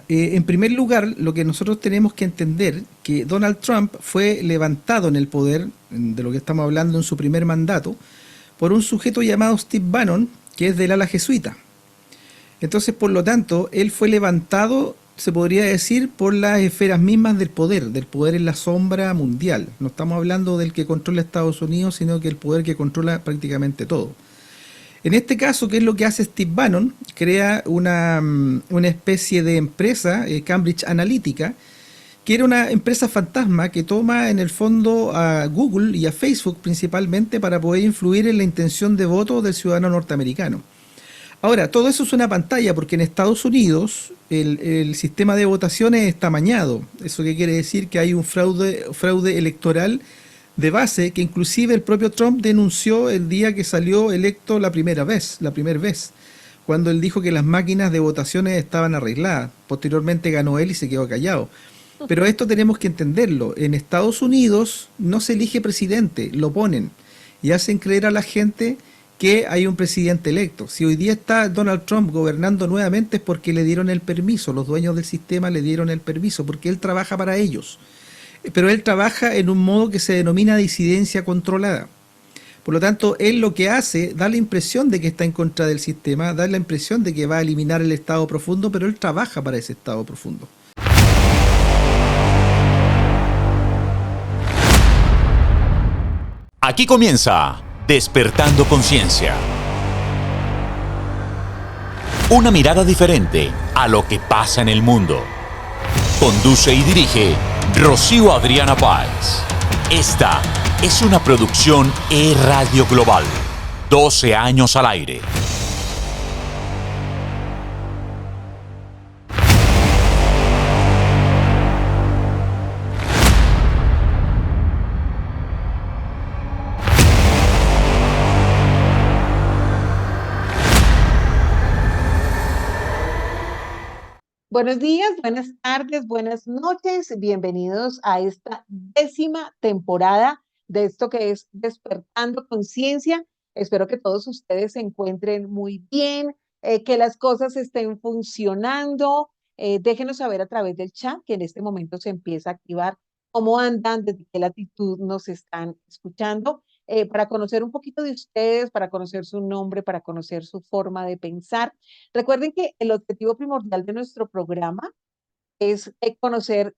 En primer lugar, lo que nosotros tenemos que entender que Donald Trump fue levantado en el poder, de lo que estamos hablando en su primer mandato, por un sujeto llamado Steve Bannon, que es del ala jesuita. Entonces, por lo tanto, él fue levantado, se podría decir, por las esferas mismas del poder en la sombra mundial. No estamos hablando del que controla Estados Unidos, sino que el poder que controla prácticamente todo. En este caso, ¿qué es lo que hace Steve Bannon? Crea una especie de empresa, Cambridge Analytica, que era una empresa fantasma que toma en el fondo a Google y a Facebook principalmente para poder influir en la intención de voto del ciudadano norteamericano. Ahora, todo eso es una pantalla porque en Estados Unidos el sistema de votaciones está amañado. ¿Eso qué quiere decir? Que hay un fraude electoral de base que inclusive el propio Trump denunció el día que salió electo la primera vez, cuando él dijo que las máquinas de votaciones estaban arregladas. Posteriormente ganó él y se quedó callado. Pero esto tenemos que entenderlo. En Estados Unidos no se elige presidente, lo ponen y hacen creer a la gente que hay un presidente electo. Si hoy día está Donald Trump gobernando nuevamente es porque le dieron el permiso, los dueños del sistema le dieron el permiso, porque él trabaja para ellos. Pero él trabaja en un modo que se denomina disidencia controlada. Por lo tanto, él lo que hace da la impresión de que está en contra del sistema, da la impresión de que va a eliminar el estado profundo, pero él trabaja para ese estado profundo. Aquí comienza Despertando Conciencia. Una mirada diferente a lo que pasa en el mundo. Conduce y dirige Rocío Adriana Páez. Esta es una producción E-Radio Global. 12 años al aire. Buenos días, buenas tardes, buenas noches. Bienvenidos a esta 10ª temporada de esto que es Despertando Conciencia. Espero que todos ustedes se encuentren muy bien, que las cosas estén funcionando. Déjenos saber a través del chat que en este momento se empieza a activar cómo andan, desde qué latitud nos están escuchando, para conocer un poquito de ustedes, para conocer su nombre, para conocer su forma de pensar. Recuerden que el objetivo primordial de nuestro programa es conocer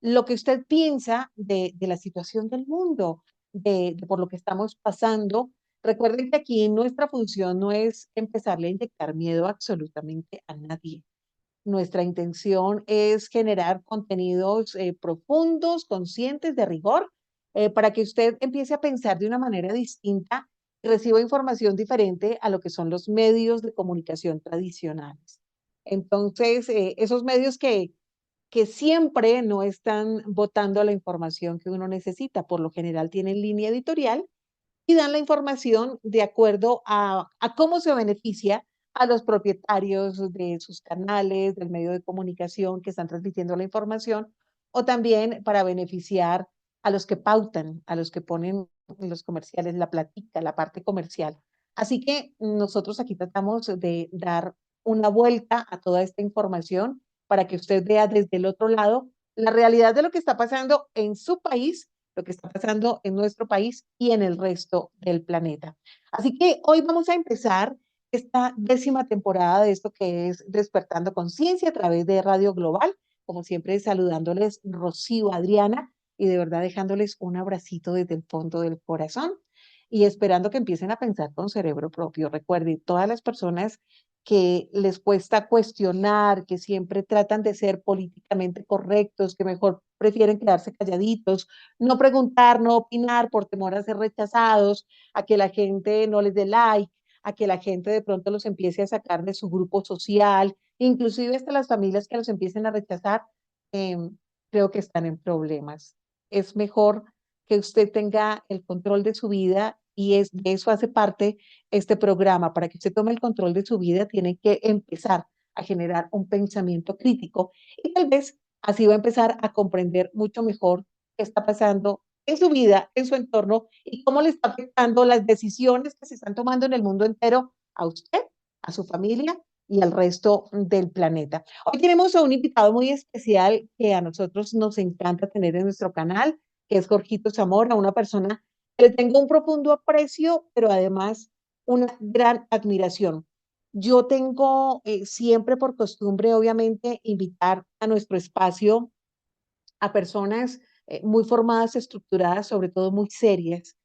lo que usted piensa de la situación del mundo, de por lo que estamos pasando. Recuerden que aquí nuestra función no es empezarle a inyectar miedo absolutamente a nadie. Nuestra intención es generar contenidos profundos, conscientes, de rigor, para que usted empiece a pensar de una manera distinta y reciba información diferente a lo que son los medios de comunicación tradicionales. Entonces, esos medios que siempre no están botando la información que uno necesita, por lo general tienen línea editorial y dan la información de acuerdo a cómo se beneficia a los propietarios de sus canales, del medio de comunicación que están transmitiendo la información, o también para beneficiar a los que pautan, a los que ponen en los comerciales la platica, la parte comercial. Así que nosotros aquí tratamos de dar una vuelta a toda esta información para que usted vea desde el otro lado la realidad de lo que está pasando en su país, lo que está pasando en nuestro país y en el resto del planeta. Así que hoy vamos a empezar esta 10ª temporada de esto que es Despertando Conciencia a través de Radio Global. Como siempre, saludándoles Rocío Adriana y de verdad dejándoles un abracito desde el fondo del corazón y esperando que empiecen a pensar con cerebro propio. Recuerden, todas las personas que les cuesta cuestionar, que siempre tratan de ser políticamente correctos, que mejor prefieren quedarse calladitos, no preguntar, no opinar por temor a ser rechazados, a que la gente no les dé like, a que la gente de pronto los empiece a sacar de su grupo social, inclusive hasta las familias que los empiecen a rechazar, eh, creo que están en problemas. Es mejor que usted tenga el control de su vida y de eso hace parte este programa. Para que usted tome el control de su vida, tiene que empezar a generar un pensamiento crítico y tal vez así va a empezar a comprender mucho mejor qué está pasando en su vida, en su entorno y cómo le está afectando las decisiones que se están tomando en el mundo entero a usted, a su familia y al resto del planeta. Hoy tenemos a un invitado muy especial que a nosotros nos encanta tener en nuestro canal, que es Jorgito Zamora, una persona que le tengo un profundo aprecio, pero además una gran admiración. Yo tengo siempre por costumbre, obviamente, invitar a nuestro espacio a personas muy formadas, estructuradas, sobre todo muy serias.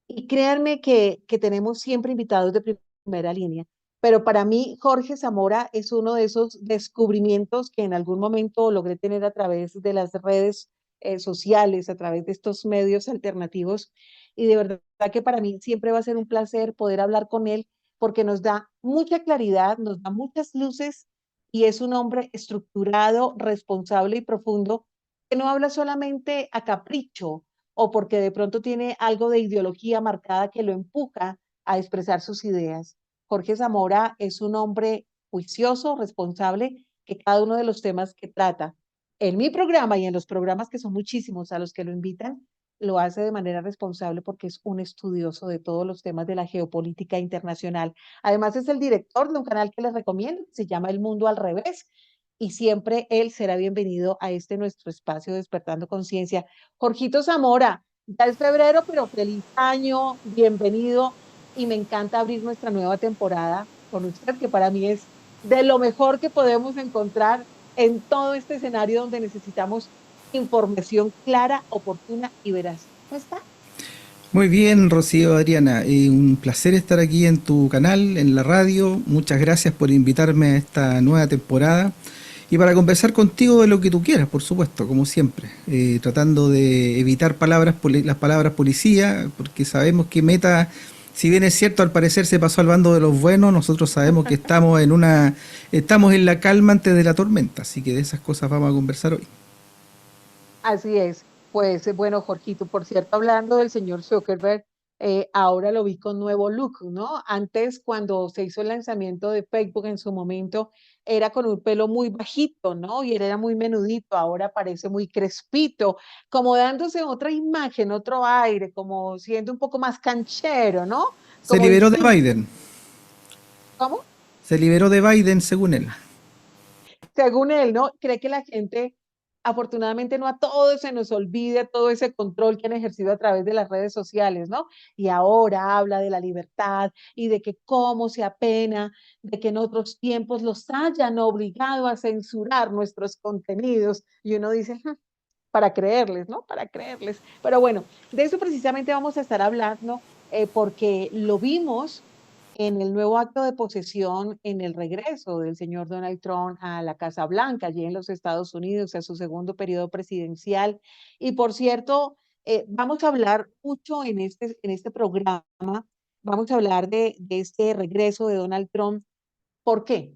Y créanme que tenemos siempre invitados de primera línea. Pero para mí, Jorge Zamora es uno de esos descubrimientos que en algún momento logré tener a través de las redes sociales, a través de estos medios alternativos. Y de verdad que para mí siempre va a ser un placer poder hablar con él porque nos da mucha claridad, nos da muchas luces y es un hombre estructurado, responsable y profundo que no habla solamente a capricho o porque de pronto tiene algo de ideología marcada que lo empuja a expresar sus ideas. Jorge Zamora es un hombre juicioso, responsable, que cada uno de los temas que trata en mi programa y en los programas que son muchísimos a los que lo invitan, lo hace de manera responsable porque es un estudioso de todos los temas de la geopolítica internacional. Además es el director de un canal que les recomiendo, que se llama El Mundo al Revés, y siempre él será bienvenido a este nuestro espacio Despertando Conciencia. Jorgito Zamora, ya es febrero, pero feliz año, bienvenido y me encanta abrir nuestra nueva temporada con usted, que para mí es de lo mejor que podemos encontrar en todo este escenario donde necesitamos información clara, oportuna y veraz. ¿Cómo está? Muy bien, Rocío Adriana, un placer estar aquí en tu canal, en la radio. Muchas gracias por invitarme a esta nueva temporada y para conversar contigo de lo que tú quieras, por supuesto, como siempre, tratando de evitar las palabras policía, porque sabemos que Meta, si bien es cierto, al parecer se pasó al bando de los buenos, nosotros sabemos que estamos en la calma antes de la tormenta, así que de esas cosas vamos a conversar hoy. Así es. Pues bueno, Jorgito, por cierto, hablando del señor Zuckerberg, ahora lo vi con nuevo look, ¿no? Antes, cuando se hizo el lanzamiento de Facebook en su momento, era con un pelo muy bajito, ¿no? Y él era muy menudito, ahora parece muy crespito, como dándose otra imagen, otro aire, como siendo un poco más canchero, ¿no? Se Como liberó de distinto. Biden, ¿Cómo? se liberó de Biden según él. Según él, ¿no? Cree que la gente, afortunadamente, no a todos se nos olvide todo ese control que han ejercido a través de las redes sociales, ¿no? Y ahora habla de la libertad y de que cómo se apena de que en otros tiempos los hayan obligado a censurar nuestros contenidos. Y uno dice, para creerles, ¿no? Para creerles. Pero bueno, de eso precisamente vamos a estar hablando porque lo vimos en el nuevo acto de posesión, en el regreso del señor Donald Trump a la Casa Blanca, allí en los Estados Unidos, a su segundo periodo presidencial. Y por cierto, vamos a hablar mucho en este programa, vamos a hablar de este regreso de Donald Trump. ¿Por qué?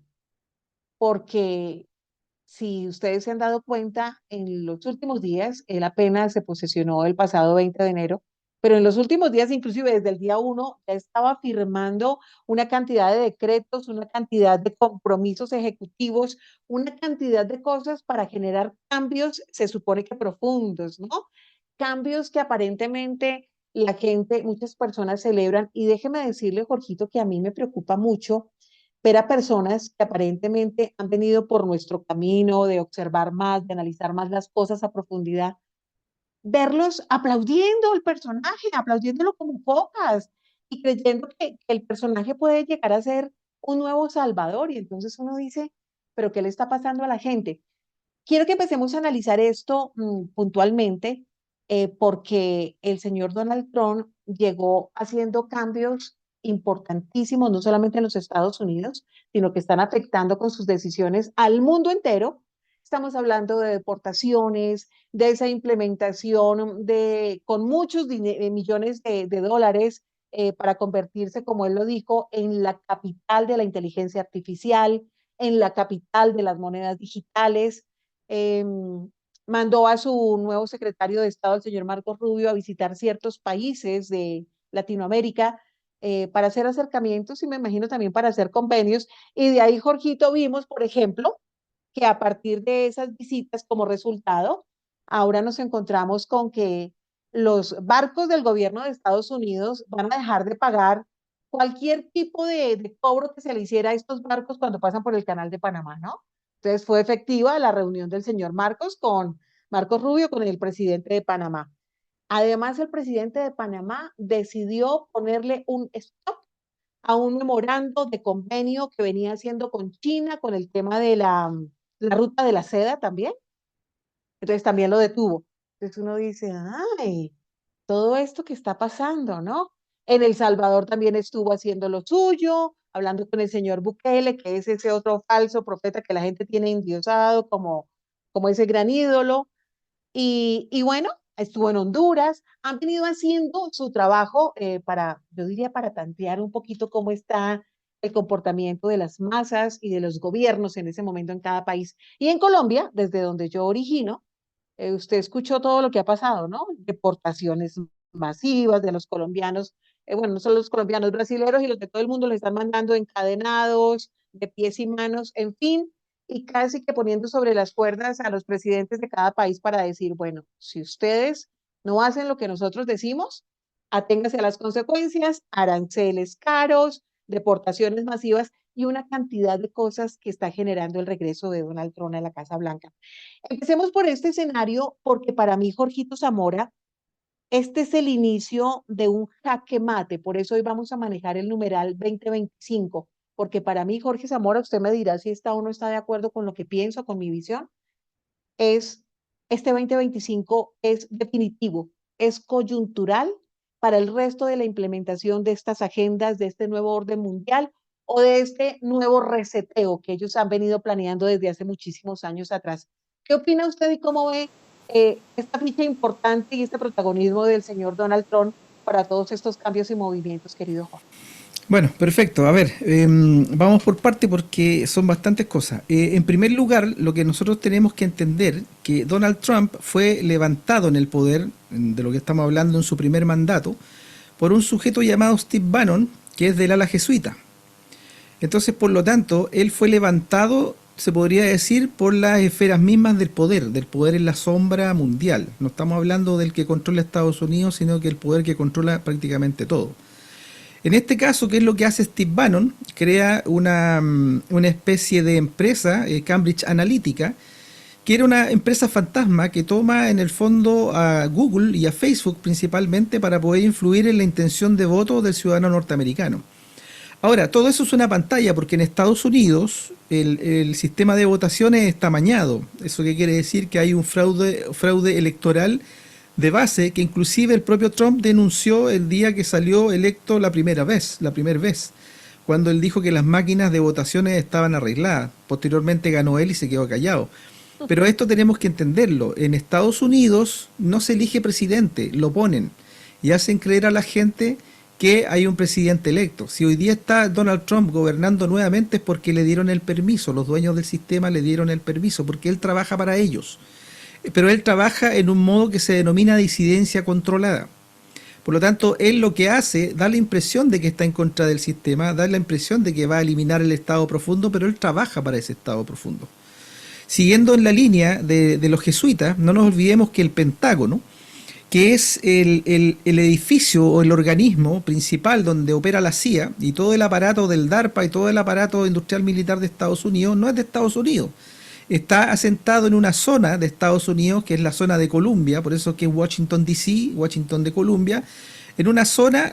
Porque si ustedes se han dado cuenta, en los últimos días, él apenas se posesionó el pasado 20 de enero, pero en los últimos días, inclusive desde el día 1, ya estaba firmando una cantidad de decretos, una cantidad de compromisos ejecutivos, una cantidad de cosas para generar cambios, se supone que profundos, ¿no? Cambios que aparentemente la gente, muchas personas celebran. Y déjeme decirle, Jorgito, que a mí me preocupa mucho ver a personas que aparentemente han venido por nuestro camino de observar más, de analizar más las cosas a profundidad, verlos aplaudiendo el personaje, aplaudiéndolo como focas y creyendo que el personaje puede llegar a ser un nuevo Salvador. Y entonces uno dice, pero ¿qué le está pasando a la gente? Quiero que empecemos a analizar esto puntualmente, porque el señor Donald Trump llegó haciendo cambios importantísimos, no solamente en los Estados Unidos, sino que están afectando con sus decisiones al mundo entero. Estamos hablando de deportaciones, de esa implementación de, con muchos millones de dólares para convertirse, como él lo dijo, en la capital de la inteligencia artificial, en la capital de las monedas digitales. eh, Mandó a su nuevo secretario de Estado, el señor Marcos Rubio, a visitar ciertos países de Latinoamérica para hacer acercamientos y me imagino también para hacer convenios. Y de ahí, Jorgito, vimos, por ejemplo, que a partir de esas visitas como resultado, ahora nos encontramos con que los barcos del gobierno de Estados Unidos van a dejar de pagar cualquier tipo de cobro que se le hiciera a estos barcos cuando pasan por el canal de Panamá, ¿no? Entonces fue efectiva la reunión del señor Marcos con Marcos Rubio, con el presidente de Panamá. Además, el presidente de Panamá decidió ponerle un stop a un memorando de convenio que venía haciendo con China con el tema de la ruta de la seda también. Entonces también lo detuvo. Entonces uno dice, ay, todo esto que está pasando, ¿no? En El Salvador también estuvo haciendo lo suyo, hablando con el señor Bukele, que es ese otro falso profeta que la gente tiene endiosado como ese gran ídolo. Y bueno, estuvo en Honduras, han venido haciendo su trabajo para, yo diría, para tantear un poquito cómo está el comportamiento de las masas y de los gobiernos en ese momento en cada país. Y en Colombia, desde donde yo origino, usted escuchó todo lo que ha pasado, ¿no? Deportaciones masivas de los colombianos, bueno, no solo los colombianos, brasileños y los de todo el mundo le están mandando encadenados, de pies y manos, en fin, y casi que poniendo sobre las cuerdas a los presidentes de cada país para decir, bueno, si ustedes no hacen lo que nosotros decimos, aténgase a las consecuencias, aranceles caros, deportaciones masivas y una cantidad de cosas que está generando el regreso de Donald Trump a la Casa Blanca. Empecemos por este escenario porque para mí, Jorgito Zamora, este es el inicio de un jaque mate. Por eso hoy vamos a manejar el numeral 2025, porque para mí, Jorge Zamora, usted me dirá si está o no está de acuerdo con lo que pienso, con mi visión, es este 2025 es definitivo, es coyuntural para el resto de la implementación de estas agendas, de este nuevo orden mundial o de este nuevo reseteo que ellos han venido planeando desde hace muchísimos años atrás. ¿Qué opina usted y cómo ve esta ficha importante y este protagonismo del señor Donald Trump para todos estos cambios y movimientos, querido Jorge? Bueno, perfecto. A ver, vamos por parte porque son bastantes cosas. En primer lugar, lo que nosotros tenemos que entender que Donald Trump fue levantado en el poder, de lo que estamos hablando en su primer mandato, por un sujeto llamado Steve Bannon, que es del ala jesuita. Entonces, por lo tanto, él fue levantado, se podría decir, por las esferas mismas del poder en la sombra mundial. No estamos hablando del que controla Estados Unidos, sino que el poder que controla prácticamente todo. En este caso, ¿qué es lo que hace Steve Bannon? Crea una especie de empresa, Cambridge Analytica, que era una empresa fantasma que toma en el fondo a Google y a Facebook principalmente para poder influir en la intención de voto del ciudadano norteamericano. Ahora, todo eso es una pantalla porque en Estados Unidos el sistema de votaciones está amañado. ¿Eso qué quiere decir? Que hay un fraude electoral de base que inclusive el propio Trump denunció el día que salió electo la primera vez, cuando él dijo que las máquinas de votaciones estaban arregladas. Posteriormente ganó él y se quedó callado. Pero esto tenemos que entenderlo. En Estados Unidos no se elige presidente, lo ponen y hacen creer a la gente que hay un presidente electo. Si hoy día está Donald Trump gobernando nuevamente es porque le dieron el permiso, los dueños del sistema le dieron el permiso, porque él trabaja para ellos. Pero él trabaja en un modo que se denomina disidencia controlada. Por lo tanto, él lo que hace, da la impresión de que está en contra del sistema, da la impresión de que va a eliminar el Estado profundo, pero él trabaja para ese Estado profundo. Siguiendo en la línea de los jesuitas, no nos olvidemos que el Pentágono, que es el edificio o el organismo principal donde opera la CIA y todo el aparato del DARPA y todo el aparato industrial militar de Estados Unidos, no es de Estados Unidos. Está asentado en una zona de Estados Unidos, que es la zona de Columbia, por eso que es Washington DC, Washington de Columbia, en una zona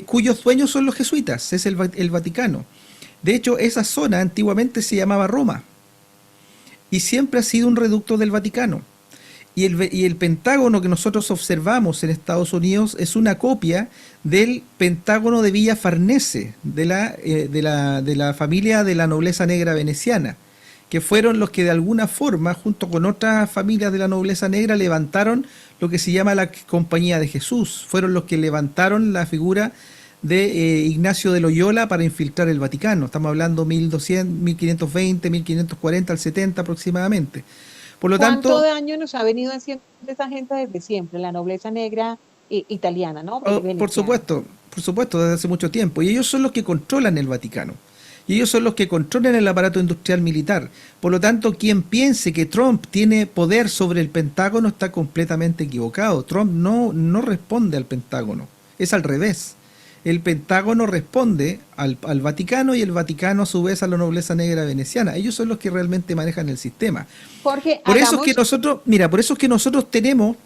cuyos dueños son los jesuitas, es el Vaticano. De hecho, esa zona antiguamente se llamaba Roma y siempre ha sido un reducto del Vaticano. Y el Pentágono que nosotros observamos en Estados Unidos es una copia del Pentágono de Villa Farnese, de la familia de la nobleza negra veneciana, que fueron los que de alguna forma, junto con otras familias de la nobleza negra, levantaron lo que se llama la Compañía de Jesús. Fueron los que levantaron la figura de Ignacio de Loyola para infiltrar el Vaticano. Estamos hablando 1200, 1520, 1540 al 70 aproximadamente. Por lo tanto, ¿cuánto daño nos ha venido haciendo esa gente desde siempre, la nobleza negra italiana, ¿no? Veneciana. por supuesto, desde hace mucho tiempo. Y ellos son los que controlan el Vaticano. Y ellos son los que controlan el aparato industrial militar. Por lo tanto, quien piense que Trump tiene poder sobre el Pentágono está completamente equivocado. Trump no responde al Pentágono. Es al revés. el Pentágono responde al Vaticano y el Vaticano a su vez a la nobleza negra veneciana. Ellos son los que realmente manejan el sistema. Jorge, Por eso es que nosotros, mira, por eso es que nosotros tenemos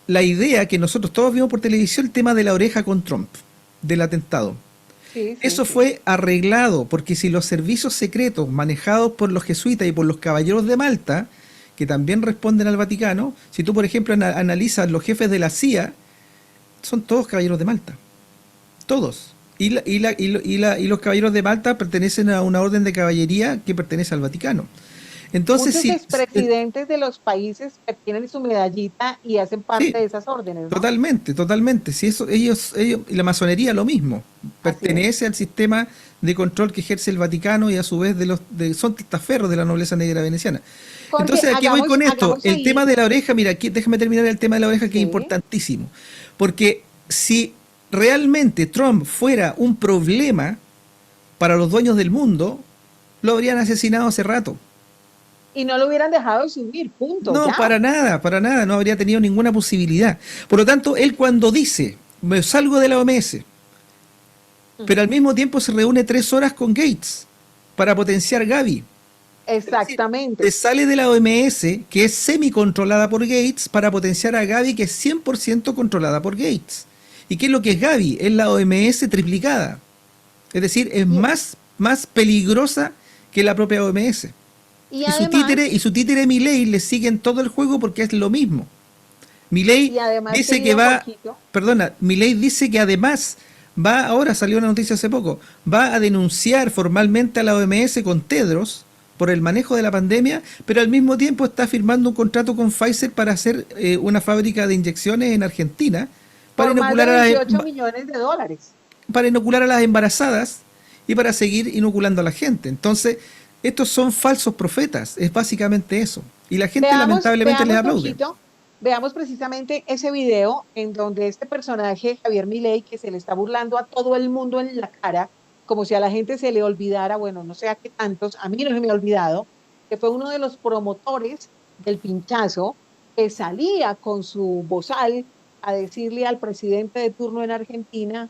la idea que nosotros todos vimos por televisión el tema de la oreja con Trump, del atentado. Eso fue arreglado, porque si los servicios secretos manejados por los jesuitas y por los caballeros de Malta, que también responden al Vaticano, si tú, por ejemplo, analizas los jefes de la CIA, son todos caballeros de Malta. Todos. Y los caballeros de Malta pertenecen a una orden de caballería que pertenece al Vaticano. Entonces, muchos expresidentes de los países que tienen su medallita y hacen parte de esas órdenes, ¿no? Totalmente. Si eso, ellos, y la masonería lo mismo, pertenece al sistema de control que ejerce el Vaticano y a su vez son testaferros de la nobleza negra veneciana. Jorge, entonces, aquí voy con esto. El tema de la oreja, mira, aquí déjame terminar el tema de la oreja, que es importantísimo. Porque si realmente Trump fuera un problema para los dueños del mundo, lo habrían asesinado hace rato. Y no lo hubieran dejado subir, punto. No, ya. para nada, no habría tenido ninguna posibilidad. Por lo tanto, él cuando dice, me salgo de la OMS, pero al mismo tiempo se reúne 3 horas con Gates para potenciar Gavi. Exactamente. Se sale de la OMS, que es semi-controlada por Gates, para potenciar a Gavi, que es 100% controlada por Gates. ¿Y qué es lo que es Gavi? Es la OMS triplicada. Es decir, es más peligrosa que la propia OMS. Y su títere Milei le siguen todo el juego porque es lo mismo. Milei dice que Milei dice que además ahora salió una noticia hace poco, va a denunciar formalmente a la OMS con Tedros por el manejo de la pandemia, pero al mismo tiempo está firmando un contrato con Pfizer para hacer una fábrica de inyecciones en Argentina para inocular más de 18 millones de dólares. Para inocular a las embarazadas y para seguir inoculando a la gente. Entonces, estos son falsos profetas, es básicamente eso. Y la gente lamentablemente les aplaude. Veamos precisamente ese video en donde este personaje, Javier Milei, que se le está burlando a todo el mundo en la cara, como si a la gente se le olvidara, bueno, no sé a qué tantos, a mí no se me ha olvidado, que fue uno de los promotores del pinchazo, que salía con su bozal a decirle al presidente de turno en Argentina,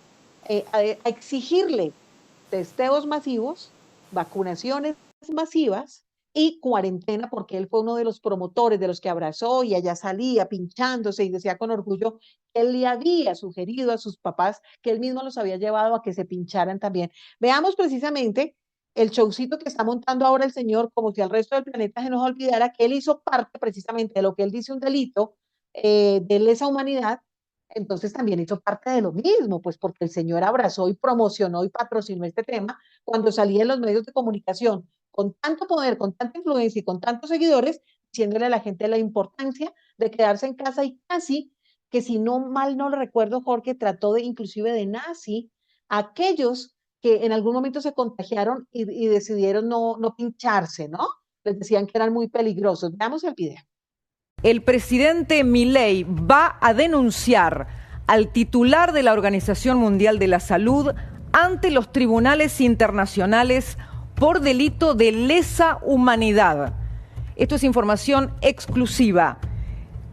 a exigirle testeos masivos, vacunaciones masivas y cuarentena, porque él fue uno de los promotores, de los que abrazó y allá salía pinchándose y decía con orgullo que él le había sugerido a sus papás que él mismo los había llevado a que se pincharan también. Veamos precisamente el showcito que está montando ahora el señor, como si al resto del planeta se nos olvidara que él hizo parte precisamente de lo que él dice un delito de lesa humanidad. Entonces también hizo parte de lo mismo, pues porque el señor abrazó y promocionó y patrocinó este tema cuando salía en los medios de comunicación con tanto poder, con tanta influencia y con tantos seguidores, diciéndole a la gente la importancia de quedarse en casa y casi que, si no mal no lo recuerdo, Jorge, trató de inclusive de nazi a aquellos que en algún momento se contagiaron y decidieron no pincharse, ¿no? Les decían que eran muy peligrosos. Veamos el video. El presidente Milei va a denunciar al titular de la Organización Mundial de la Salud ante los tribunales internacionales por delito de lesa humanidad. Esto es información exclusiva.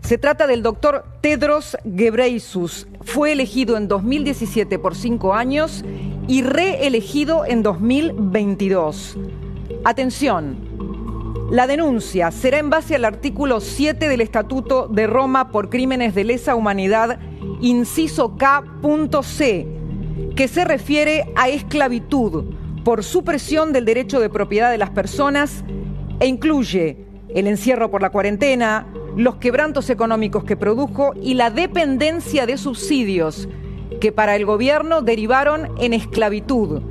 Se trata del doctor Tedros Ghebreyesus. Fue elegido en 2017 por 5 años y reelegido en 2022. Atención, la denuncia será en base al artículo 7 del Estatuto de Roma por crímenes de lesa humanidad, inciso K.C, que se refiere a esclavitud por supresión del derecho de propiedad de las personas e incluye el encierro por la cuarentena, los quebrantos económicos que produjo y la dependencia de subsidios que para el gobierno derivaron en esclavitud.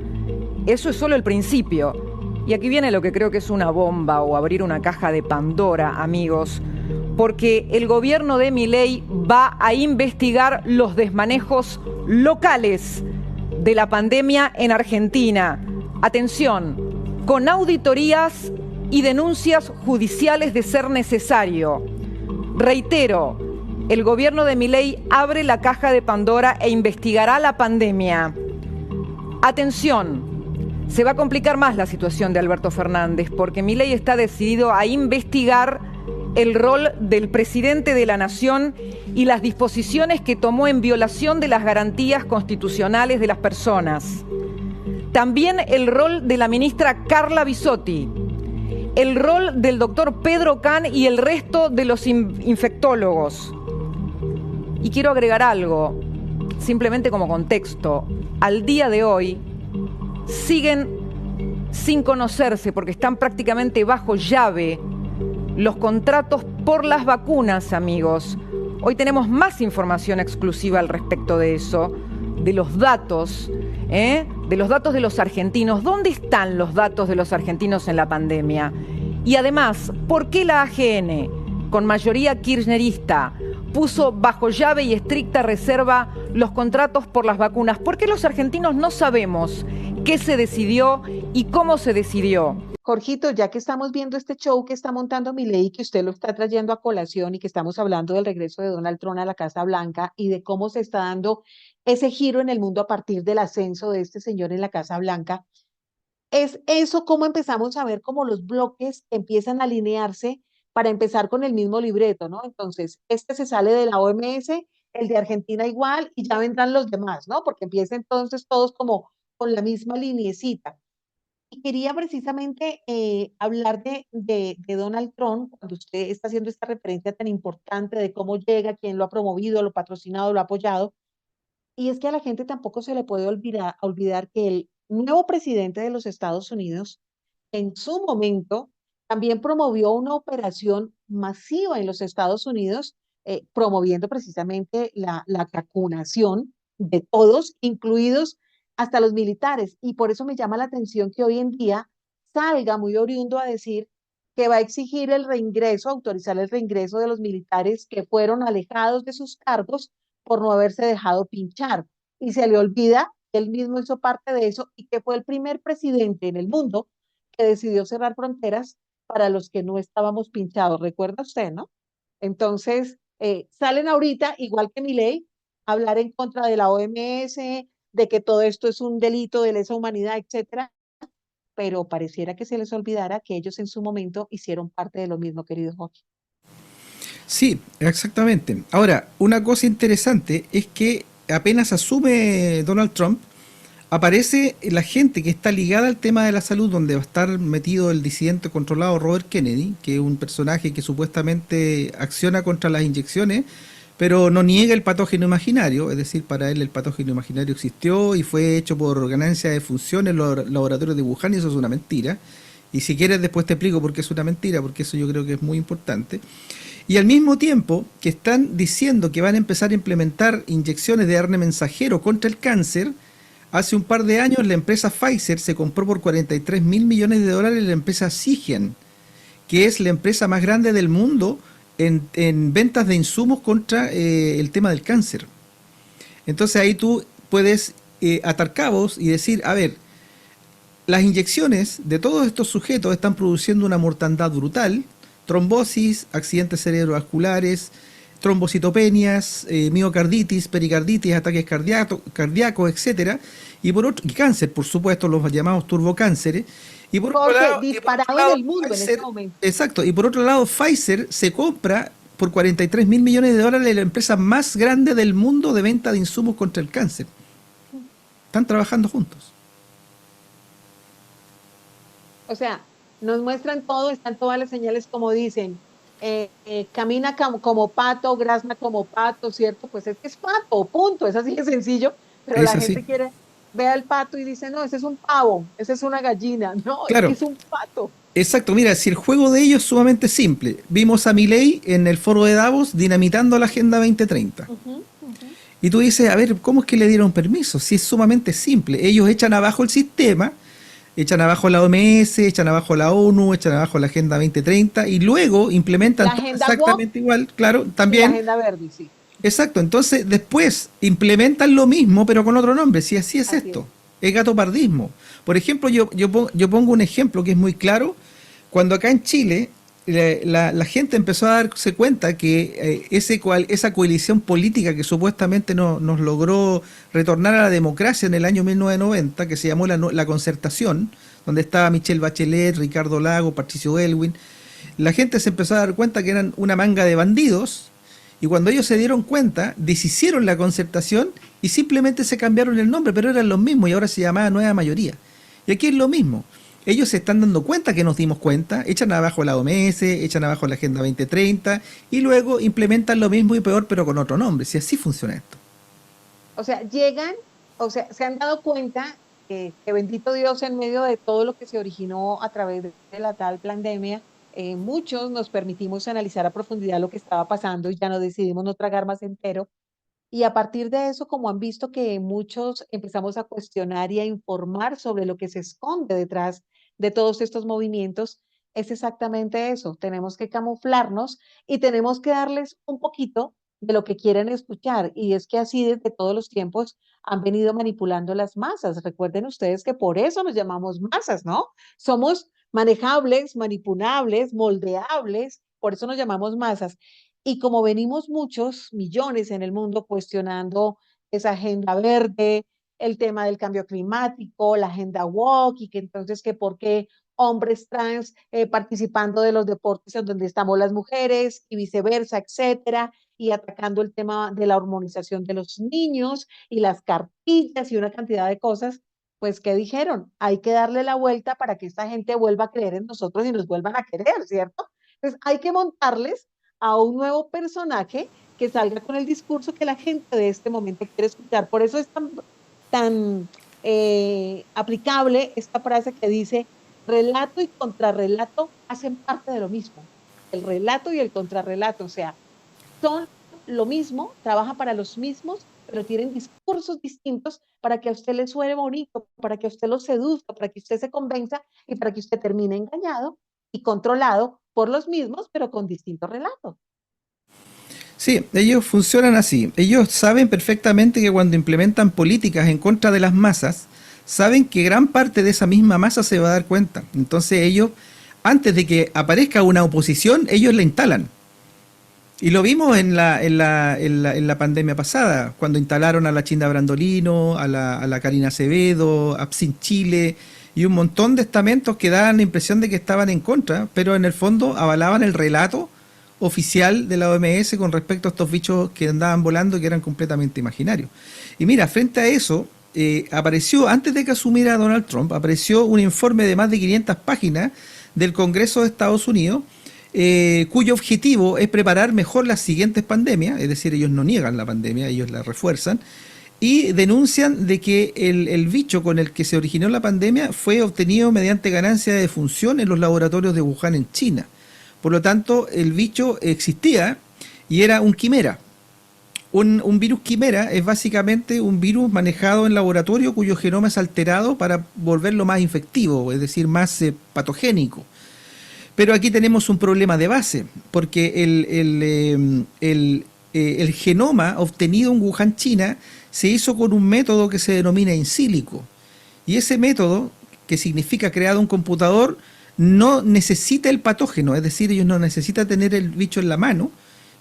Eso es solo el principio. Y aquí viene lo que creo que es una bomba o abrir una caja de Pandora, amigos, porque el gobierno de Milei va a investigar los desmanejos locales de la pandemia en Argentina. Atención, con auditorías y denuncias judiciales de ser necesario. Reitero, el gobierno de Milei abre la caja de Pandora e investigará la pandemia. Atención, se va a complicar más la situación de Alberto Fernández porque Milei está decidido a investigar el rol del presidente de la Nación y las disposiciones que tomó en violación de las garantías constitucionales de las personas. También el rol de la ministra Carla Bisotti, el rol del doctor Pedro Can y el resto de los infectólogos. Y quiero agregar algo, simplemente como contexto. Al día de hoy siguen sin conocerse, porque están prácticamente bajo llave, los contratos por las vacunas, amigos. Hoy tenemos más información exclusiva al respecto de eso, de los datos, de los datos de los argentinos. ¿Dónde están los datos de los argentinos en la pandemia? Y además, ¿por qué la AGN, con mayoría kirchnerista, puso bajo llave y estricta reserva los contratos por las vacunas? ¿Por qué los argentinos no sabemos qué se decidió y cómo se decidió? Jorgito, ya que estamos viendo este show que está montando Milei, que usted lo está trayendo a colación y que estamos hablando del regreso de Donald Trump a la Casa Blanca y de cómo se está dando ese giro en el mundo a partir del ascenso de este señor en la Casa Blanca, es eso cómo empezamos a ver cómo los bloques empiezan a alinearse para empezar con el mismo libreto, ¿no? Entonces, este se sale de la OMS, el de Argentina igual, y ya vendrán los demás, ¿no? Porque empieza entonces todos como con la misma linecita. Y quería precisamente hablar de Donald Trump, cuando usted está haciendo esta referencia tan importante de cómo llega, quién lo ha promovido, lo ha patrocinado, lo ha apoyado. Y es que a la gente tampoco se le puede olvidar que el nuevo presidente de los Estados Unidos, en su momento, también promovió una operación masiva en los Estados Unidos, promoviendo precisamente la vacunación de todos, incluidos hasta los militares. Y por eso me llama la atención que hoy en día salga muy oriundo a decir que va a exigir el reingreso, autorizar el reingreso de los militares que fueron alejados de sus cargos por no haberse dejado pinchar. Y se le olvida que él mismo hizo parte de eso y que fue el primer presidente en el mundo que decidió cerrar fronteras para los que no estábamos pinchados. ¿Recuerda usted, no? Entonces, salen ahorita, igual que Milei, a hablar en contra de la OMS, de que todo esto es un delito de lesa humanidad, etcétera, pero pareciera que se les olvidara que ellos en su momento hicieron parte de lo mismo, querido Jorge. Sí, exactamente. Ahora, una cosa interesante es que apenas asume Donald Trump, aparece la gente que está ligada al tema de la salud, donde va a estar metido el disidente controlado Robert Kennedy, que es un personaje que supuestamente acciona contra las inyecciones, pero no niega el patógeno imaginario. Es decir, para él el patógeno imaginario existió y fue hecho por ganancia de función en los laboratorios de Wuhan, y eso es una mentira. Y si quieres después te explico por qué es una mentira, porque eso yo creo que es muy importante. Y al mismo tiempo que están diciendo que van a empezar a implementar inyecciones de ARN mensajero contra el cáncer, hace un par de años la empresa Pfizer se compró por 43 mil millones de dólares la empresa Seagen, que es la empresa más grande del mundo en ventas de insumos contra el tema del cáncer. Entonces ahí tú puedes atar cabos y decir, a ver, las inyecciones de todos estos sujetos están produciendo una mortandad brutal, trombosis, accidentes cerebrovasculares, trombocitopenias, miocarditis, pericarditis, ataques cardíacos, etcétera, y cáncer, por supuesto, los llamados turbocánceres. Y por otro lado, disparado en el mundo Pfizer, en este momento. Exacto, y por otro lado, Pfizer se compra por 43 mil millones de dólares la empresa más grande del mundo de venta de insumos contra el cáncer. Están trabajando juntos. O sea, nos muestran todo, están todas las señales como dicen, camina como pato, grazna como pato, ¿cierto? Pues es que es pato, punto, es así de sencillo, pero Es la así. gente quiere, ve al pato y dice, no, ese es un pavo, ese es una gallina, no, Claro. es que es un pato. Exacto, mira, si el juego de ellos es sumamente simple. Vimos a Milei en el foro de Davos dinamitando la Agenda 2030. Y tú dices, a ver, ¿cómo es que le dieron permiso? Si es sumamente simple. Ellos echan abajo el sistema, echan abajo la OMS, echan abajo la ONU, echan abajo la Agenda 2030 y luego implementan La todo agenda exactamente igual, claro, Y la también. agenda verde, sí. Exacto, entonces después implementan lo mismo pero con otro nombre, si así es Así esto, es gatopardismo. Por ejemplo, yo pongo un ejemplo que es muy claro. Cuando acá en Chile la gente empezó a darse cuenta que esa coalición política que supuestamente nos logró retornar a la democracia en el año 1990, que se llamó la Concertación, donde estaba Michelle Bachelet, Ricardo Lago, Patricio Elwin, la gente se empezó a dar cuenta que eran una manga de bandidos, y cuando ellos se dieron cuenta, deshicieron la concertación y simplemente se cambiaron el nombre, pero eran los mismos y ahora se llamaba Nueva Mayoría. Y aquí es lo mismo. Ellos se están dando cuenta que nos dimos cuenta, echan abajo la OMS, echan abajo la Agenda 2030 y luego implementan lo mismo y peor, pero con otro nombre. Si así funciona esto. O sea, llegan, o sea, se han dado cuenta que bendito Dios, en medio de todo lo que se originó a través de la tal pandemia, muchos nos permitimos analizar a profundidad lo que estaba pasando y ya no decidimos no tragar más entero. Y a partir de eso, como han visto que muchos empezamos a cuestionar y a informar sobre lo que se esconde detrás de todos estos movimientos, es exactamente eso. Tenemos que camuflarnos y tenemos que darles un poquito de lo que quieren escuchar. Y es que así desde todos los tiempos han venido manipulando las masas. Recuerden ustedes que por eso nos llamamos masas, ¿no? Somos manejables, manipulables, moldeables, por eso nos llamamos masas. Y como venimos muchos millones en el mundo cuestionando esa agenda verde, el tema del cambio climático, la agenda woke, y que entonces que por qué hombres trans participando de los deportes en donde estamos las mujeres y viceversa, etcétera, y atacando el tema de la hormonización de los niños y las cartillas y una cantidad de cosas, pues ¿qué dijeron? Hay que darle la vuelta para que esta gente vuelva a creer en nosotros y nos vuelvan a querer, ¿cierto? Entonces hay que montarles a un nuevo personaje que salga con el discurso que la gente de este momento quiere escuchar. Por eso es tan aplicable esta frase que dice, relato y contrarrelato hacen parte de lo mismo. El relato y el contrarrelato, o sea, son lo mismo, trabajan para los mismos, pero tienen discursos distintos para que a usted le suene bonito, para que a usted lo seduzca, para que usted se convenza y para que usted termine engañado y controlado por los mismos, pero con distintos relatos. Sí, ellos funcionan así. Ellos saben perfectamente que cuando implementan políticas en contra de las masas, saben que gran parte de esa misma masa se va a dar cuenta. Entonces ellos, antes de que aparezca una oposición, ellos la instalan. Y lo vimos en la pandemia pasada, cuando instalaron a la Chinda Brandolino, a la Karina Acevedo, a Absin Chile y un montón de estamentos que daban la impresión de que estaban en contra, pero en el fondo avalaban el relato oficial de la OMS con respecto a estos bichos que andaban volando y que eran completamente imaginarios. Y mira, frente a eso, apareció, antes de que asumiera Donald Trump, apareció un informe de más de 500 páginas del Congreso de Estados Unidos, cuyo objetivo es preparar mejor las siguientes pandemias, es decir, ellos no niegan la pandemia, ellos la refuerzan, y denuncian de que el bicho con el que se originó la pandemia fue obtenido mediante ganancia de defunción en los laboratorios de Wuhan en China. Por lo tanto, el bicho existía y era un quimera. Un virus quimera es básicamente un virus manejado en laboratorio cuyo genoma es alterado para volverlo más infectivo, es decir, más patogénico. Pero aquí tenemos un problema de base, porque el genoma obtenido en Wuhan, China, se hizo con un método que se denomina in silico. Y ese método, que significa creado un computador, no necesita el patógeno, es decir, ellos no necesitan tener el bicho en la mano,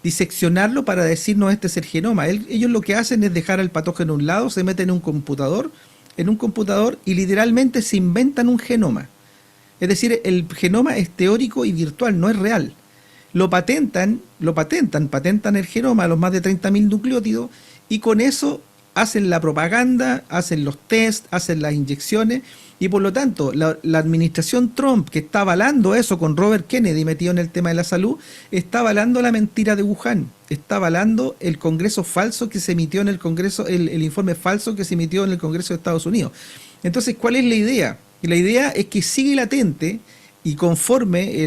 diseccionarlo para decirnos este es el genoma. Ellos lo que hacen es dejar el patógeno a un lado, se meten en un computador y literalmente se inventan un genoma. Es decir, el genoma es teórico y virtual, no es real. Patentan el genoma a los más de 30.000 nucleótidos y con eso hacen la propaganda, hacen los test, hacen las inyecciones y por lo tanto la administración Trump, que está avalando eso con Robert Kennedy metido en el tema de la salud, está avalando la mentira de Wuhan, está avalando el congreso falso que se emitió en el Congreso, el informe falso que se emitió en el Congreso de Estados Unidos. Entonces, ¿cuál es la idea? La idea es que sigue latente y conforme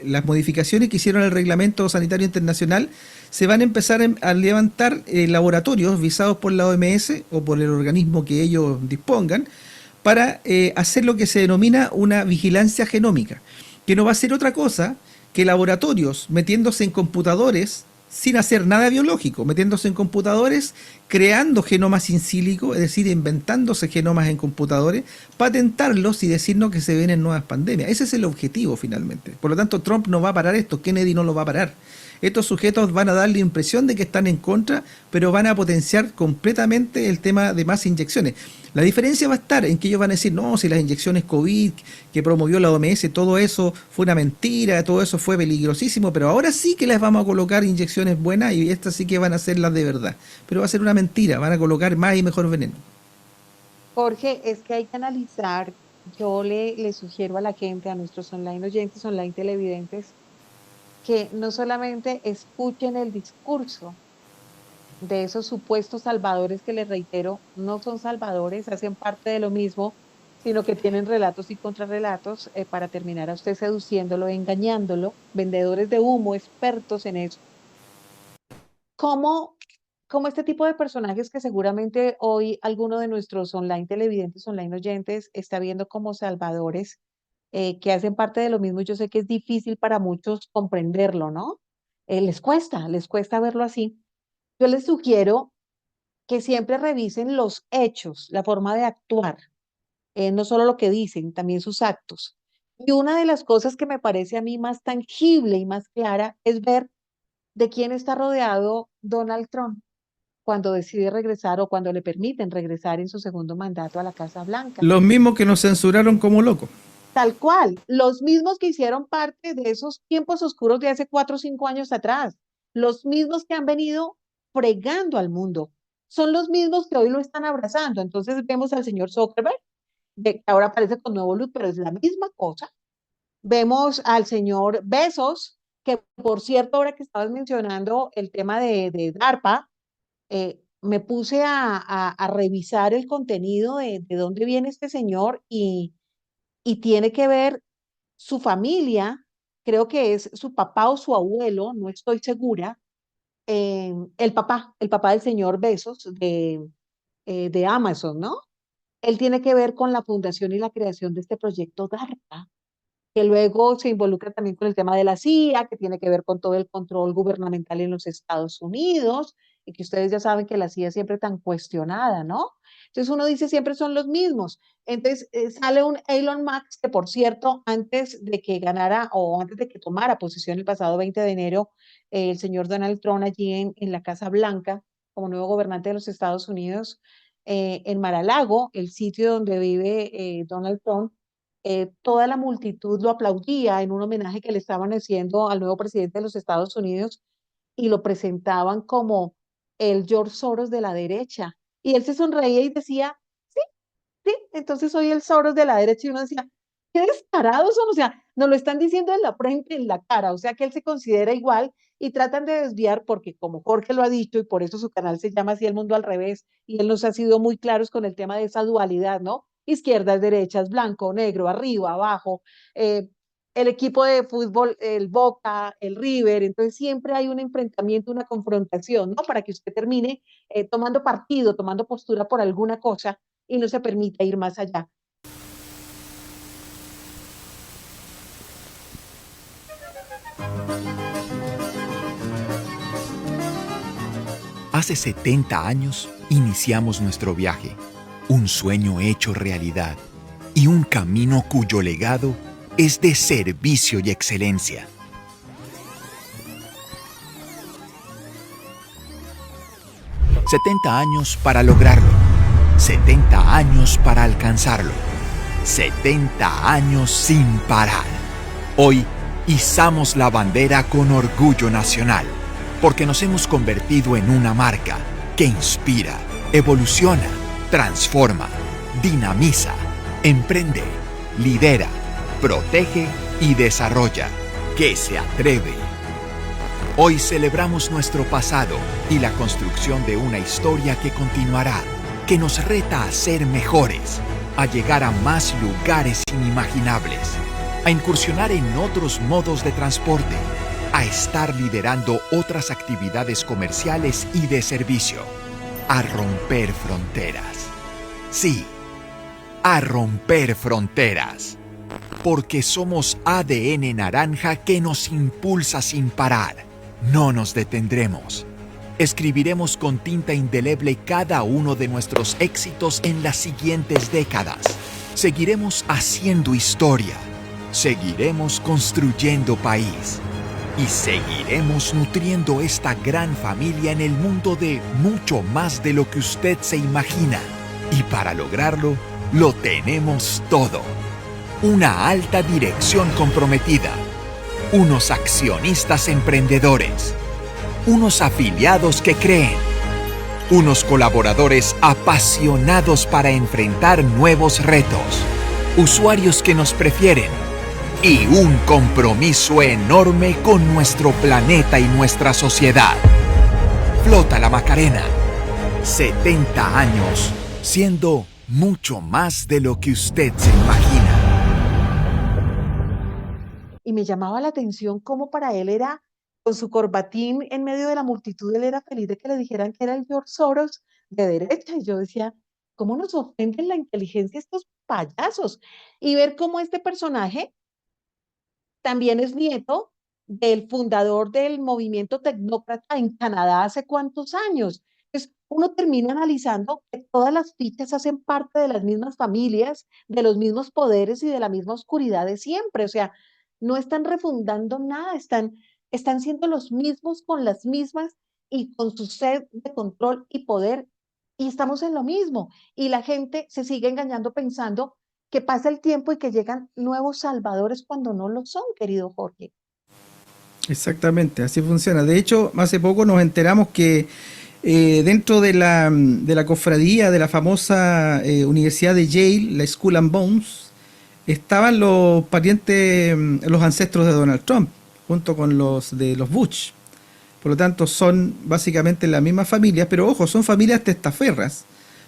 las modificaciones que hicieron el Reglamento Sanitario Internacional, se van a empezar a levantar laboratorios visados por la OMS o por el organismo que ellos dispongan para hacer lo que se denomina una vigilancia genómica, que no va a ser otra cosa que laboratorios metiéndose en computadores sin hacer nada biológico, metiéndose en computadores, creando genomas in silico, es decir, inventándose genomas en computadores, patentarlos y decirnos que se vienen nuevas pandemias. Ese es el objetivo finalmente. Por lo tanto, Trump no va a parar esto, Kennedy no lo va a parar. Estos sujetos van a dar la impresión de que están en contra, pero van a potenciar completamente el tema de más inyecciones. La diferencia va a estar en que ellos van a decir, no, si las inyecciones COVID que promovió la OMS, todo eso fue una mentira, todo eso fue peligrosísimo, pero ahora sí que les vamos a colocar inyecciones buenas y estas sí que van a ser las de verdad. Pero va a ser una mentira, van a colocar más y mejor veneno. Jorge, es que hay que analizar, yo le sugiero a la gente, a nuestros online oyentes, online televidentes, que no solamente escuchen el discurso de esos supuestos salvadores que les reitero, no son salvadores, hacen parte de lo mismo, sino que tienen relatos y contrarrelatos para terminar a usted seduciéndolo, engañándolo, vendedores de humo, expertos en eso. ¿Cómo, cómo este tipo de personajes que seguramente hoy alguno de nuestros online televidentes, online oyentes está viendo como salvadores, que hacen parte de lo mismo? Yo sé que es difícil para muchos comprenderlo, ¿no? Les cuesta verlo así. Yo les sugiero que siempre revisen los hechos, la forma de actuar, no solo lo que dicen, también sus actos. Y una de las cosas que me parece a mí más tangible y más clara es ver de quién está rodeado Donald Trump cuando decide regresar o cuando le permiten regresar en su segundo mandato a la Casa Blanca. Los mismos que nos censuraron como locos. Tal cual, los mismos que hicieron parte de esos tiempos oscuros de hace 4 o 5 años atrás, los mismos que han venido fregando al mundo, son los mismos que hoy lo están abrazando. Entonces vemos al señor Zuckerberg, que ahora aparece con nuevo look, pero es la misma cosa. Vemos al señor Bezos, que por cierto, ahora que estabas mencionando el tema de DARPA, me puse a revisar el contenido de dónde viene este señor y tiene que ver su familia, creo que es su papá o su abuelo, no estoy segura, el papá del señor Bezos de Amazon, ¿no? Él tiene que ver con la fundación y la creación de este proyecto DARPA, que luego se involucra también con el tema de la CIA, que tiene que ver con todo el control gubernamental en los Estados Unidos, y que ustedes ya saben que la CIA es siempre tan cuestionada, ¿no? Entonces uno dice siempre son los mismos. Entonces sale un Elon Musk, que por cierto, antes de que ganara o antes de que tomara posesión el pasado 20 de enero, el señor Donald Trump allí en la Casa Blanca, como nuevo gobernante de los Estados Unidos, en Mar-a-Lago, el sitio donde vive Donald Trump, toda la multitud lo aplaudía en un homenaje que le estaban haciendo al nuevo presidente de los Estados Unidos y lo presentaban como el George Soros de la derecha. Y él se sonreía y decía, sí, sí, entonces soy el Soros de la derecha. Y uno decía, qué descarados son, o sea, nos lo están diciendo en la frente, en la cara, o sea que él se considera igual y tratan de desviar porque como Jorge lo ha dicho y por eso su canal se llama así El Mundo al Revés y él nos ha sido muy claros con el tema de esa dualidad, ¿no? Izquierdas, derechas, blanco, negro, arriba, abajo, el equipo de fútbol, el Boca, el River, entonces siempre hay un enfrentamiento, una confrontación, ¿no? Para que usted termine tomando partido, tomando postura por alguna cosa y no se permita ir más allá. Hace 70 años iniciamos nuestro viaje, un sueño hecho realidad y un camino cuyo legado es de servicio y excelencia. «70 años para lograrlo, 70 años para alcanzarlo, 70 años sin parar». Hoy izamos la bandera con orgullo nacional, porque nos hemos convertido en una marca que inspira, evoluciona, transforma, dinamiza, emprende, lidera, protege y desarrolla, que se atreve. Hoy celebramos nuestro pasado y la construcción de una historia que continuará, que nos reta a ser mejores, a llegar a más lugares inimaginables, a incursionar en otros modos de transporte, a estar liderando otras actividades comerciales y de servicio, a romper fronteras. Sí, a romper fronteras. Porque somos ADN naranja que nos impulsa sin parar. No nos detendremos. Escribiremos con tinta indeleble cada uno de nuestros éxitos en las siguientes décadas. Seguiremos haciendo historia. Seguiremos construyendo país. Y seguiremos nutriendo esta gran familia en el mundo de mucho más de lo que usted se imagina. Y para lograrlo, lo tenemos todo. Una alta dirección comprometida. Unos accionistas emprendedores. Unos afiliados que creen. Unos colaboradores apasionados para enfrentar nuevos retos. Usuarios que nos prefieren. Y un compromiso enorme con nuestro planeta y nuestra sociedad. Flota la Macarena. 70 años, siendo mucho más de lo que usted se imagina. Y me llamaba la atención cómo para él era, con su corbatín en medio de la multitud, él era feliz de que le dijeran que era el George Soros de derecha. Y yo decía, ¿cómo nos ofenden la inteligencia estos payasos? Y ver cómo este personaje también es nieto del fundador del movimiento tecnócrata en Canadá hace cuántos años. Entonces, uno termina analizando que todas las fichas hacen parte de las mismas familias, de los mismos poderes y de la misma oscuridad de siempre. O sea, no están refundando nada, están siendo los mismos con las mismas y con su sed de control y poder. Y estamos en lo mismo. Y la gente se sigue engañando pensando que pasa el tiempo y que llegan nuevos salvadores cuando no lo son, querido Jorge. Exactamente, así funciona. De hecho, hace poco nos enteramos que dentro de la cofradía de la famosa Universidad de Yale, la Skull and Bones, estaban los parientes, los ancestros de Donald Trump, junto con los de los Bush. Por lo tanto, son básicamente la misma familia, pero ojo, son familias testaferras.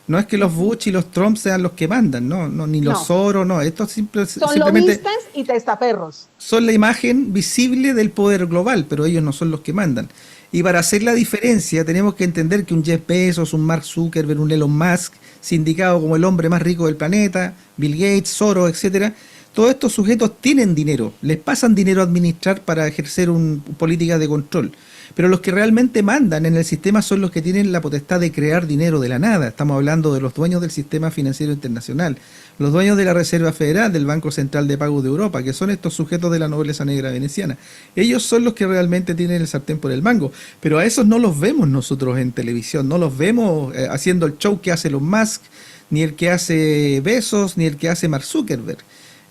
No es que los Bush y los Trump sean los que mandan, no, ni los No, Soros, no. Esto son simplemente lobistas y testaferros. son la imagen visible del poder global, pero ellos no son los que mandan. Y para hacer la diferencia, tenemos que entender que un Jeff Bezos, un Mark Zuckerberg, un Elon Musk, sindicado como el hombre más rico del planeta, Bill Gates, Soros, etcétera, todos estos sujetos tienen dinero, les pasan dinero a administrar para ejercer políticas de control. Pero los que realmente mandan en el sistema son los que tienen la potestad de crear dinero de la nada. Estamos hablando de los dueños del sistema financiero internacional, los dueños de la Reserva Federal, del Banco Central de Pagos de Europa, que son estos sujetos de la nobleza negra veneciana. Ellos son los que realmente tienen el sartén por el mango, pero a esos no los vemos nosotros en televisión, no los vemos haciendo el show que hace Elon Musk, ni el que hace Bezos, ni el que hace Mark Zuckerberg.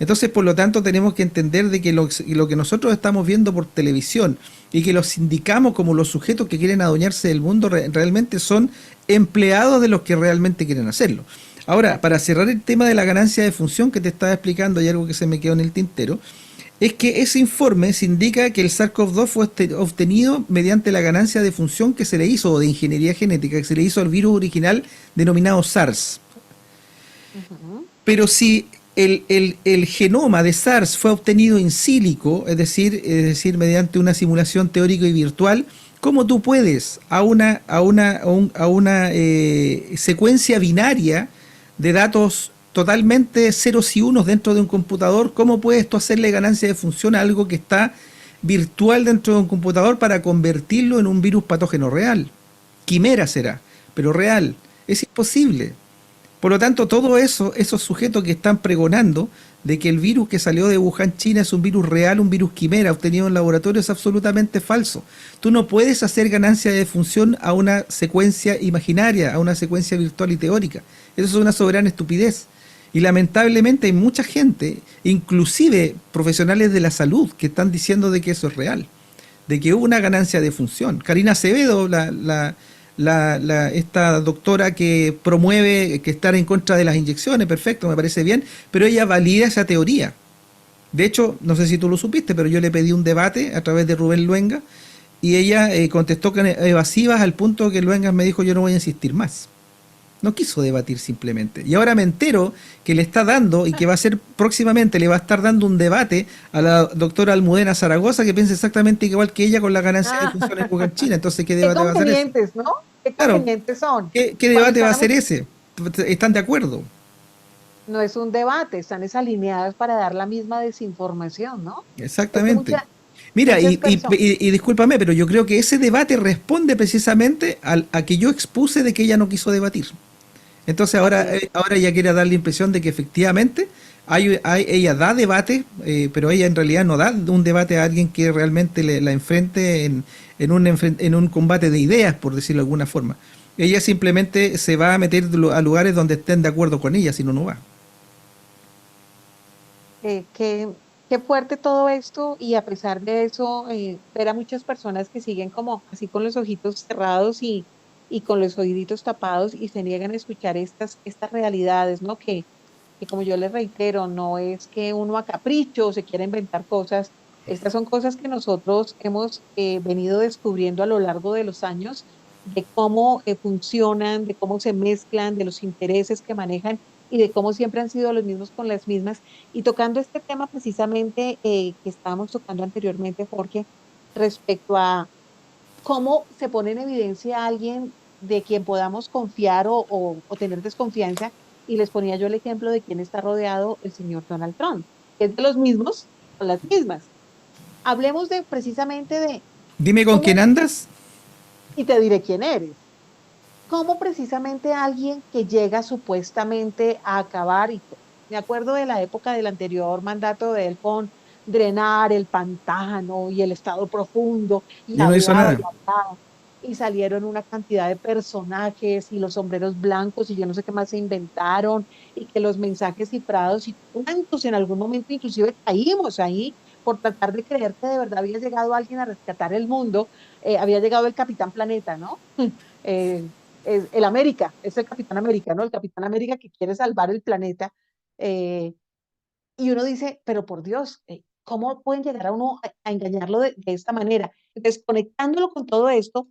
Entonces, por lo tanto, tenemos que entender de que lo que nosotros estamos viendo por televisión y que los indicamos como los sujetos que quieren adueñarse del mundo realmente son empleados de los que realmente quieren hacerlo. Ahora, para cerrar el tema de la ganancia de función que te estaba explicando, hay algo que se me quedó en el tintero, es que ese informe se indica que el SARS-CoV-2 fue obtenido mediante la ganancia de función que se le hizo, o de ingeniería genética, que se le hizo al virus original denominado SARS. Pero si el genoma de SARS fue obtenido in silico, es decir, mediante una simulación teórica y virtual, ¿cómo tú puedes a una secuencia binaria de datos totalmente ceros y unos dentro de un computador, cómo puedes tú hacerle ganancia de función a algo que está virtual dentro de un computador para convertirlo en un virus patógeno real? Quimera será, pero real. Es imposible. Por lo tanto, todo eso, esos sujetos que están pregonando de que el virus que salió de Wuhan, China, es un virus real, un virus quimera obtenido en laboratorio, es absolutamente falso. Tú no puedes hacer ganancia de función a una secuencia imaginaria, a una secuencia virtual y teórica. Eso es una soberana estupidez. Y lamentablemente hay mucha gente, inclusive profesionales de la salud, que están diciendo de que eso es real, de que hubo una ganancia de función. Karina Acevedo, esta doctora que promueve que estar en contra de las inyecciones, perfecto, me parece bien, pero ella valida esa teoría. De hecho, no sé si tú lo supiste, pero yo le pedí un debate a través de Rubén Luenga y ella contestó evasivas al punto que Luengas me dijo: yo no voy a insistir más. No quiso debatir simplemente. Y ahora me entero que le está dando, y que va a ser próximamente, le va a estar dando un debate a la doctora Almudena Zaragoza, que piensa exactamente igual que ella con la ganancia de función en Wuhan, China. Entonces, ¿qué debate va a ser ese? Qué convenientes, ¿no? Qué Claro. convenientes son. ¿Qué Cuando debate va a ser estamos, ese? ¿Están de acuerdo? no es un debate, están desalineadas para dar la misma desinformación, ¿no? Es que Exactamente. mucha, Mira, Muchas personas. y discúlpame, pero yo creo que ese debate responde precisamente a que yo expuse de que ella no quiso debatir. Entonces Así ahora, es. ahora ella quiere dar la impresión de que efectivamente ella da debate, pero ella en realidad no da un debate a alguien que realmente la enfrente en un combate de ideas, por decirlo de alguna forma. Ella simplemente se va a meter a lugares donde estén de acuerdo con ella, si no, no va. Qué, qué fuerte todo esto y a pesar de eso, ver a muchas personas que siguen como así con los ojitos cerrados y con los oíditos tapados y se niegan a escuchar estas realidades, ¿no? Que como yo les reitero, no es que uno a capricho se quiera inventar cosas, estas son cosas que nosotros hemos venido descubriendo a lo largo de los años, de cómo funcionan, de cómo se mezclan, de los intereses que manejan y de cómo siempre han sido los mismos con las mismas. Y tocando este tema precisamente que estábamos tocando anteriormente, Jorge, respecto a cómo se pone en evidencia a alguien de quien podamos confiar o tener desconfianza. Y les ponía yo el ejemplo de quién está rodeado el señor Donald Trump, que es de los mismos con las mismas. Hablemos de precisamente de Dime con quién cómo, andas. y te diré quién eres, cómo precisamente alguien que llega supuestamente a acabar, y me acuerdo de la época del anterior mandato de él con drenar el pantano y el estado profundo, y Y no hizo hablaba y nada. hablaba, y salieron una cantidad de personajes y los sombreros blancos y yo no sé qué más se inventaron, y que los mensajes cifrados y cuántos en algún momento inclusive caímos ahí por tratar de creer que de verdad había llegado alguien a rescatar el mundo, había llegado el Capitán Planeta, ¿no? Eh, es el América, es el Capitán América, ¿no? El Capitán América que quiere salvar el planeta. eh, y uno dice, pero por Dios, ¿cómo pueden llegar a uno a engañarlo de esta manera? Entonces, conectándolo con todo esto,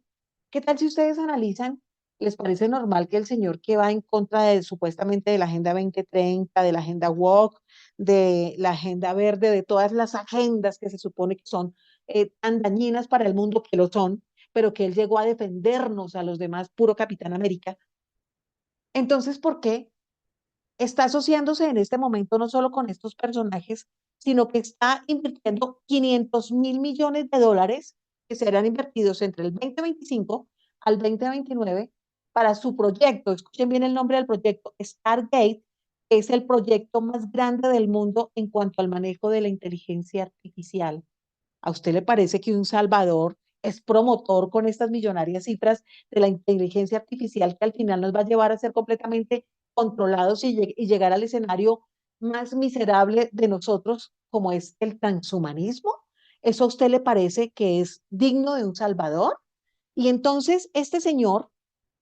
¿qué tal si ustedes analizan? ¿Les parece normal que el señor que va en contra de supuestamente de la Agenda 2030, de la Agenda Walk, de la Agenda Verde, de todas las agendas que se supone que son tan dañinas para el mundo que lo son, pero que él llegó a defendernos a los demás, puro Capitán América? Entonces, ¿por qué está asociándose en este momento no solo con estos personajes, sino que está invirtiendo 500.000 millones de dólares que serán invertidos entre el 2025 al 2029 para su proyecto? Escuchen bien el nombre del proyecto, Stargate, que es el proyecto más grande del mundo en cuanto al manejo de la inteligencia artificial. ¿A usted le parece que un Salvador es promotor con estas millonarias cifras de la inteligencia artificial que al final nos va a llevar a ser completamente controlados y llegar al escenario más miserable de nosotros, como es el transhumanismo? ¿Eso a usted le parece que es digno de un Salvador? Y entonces este señor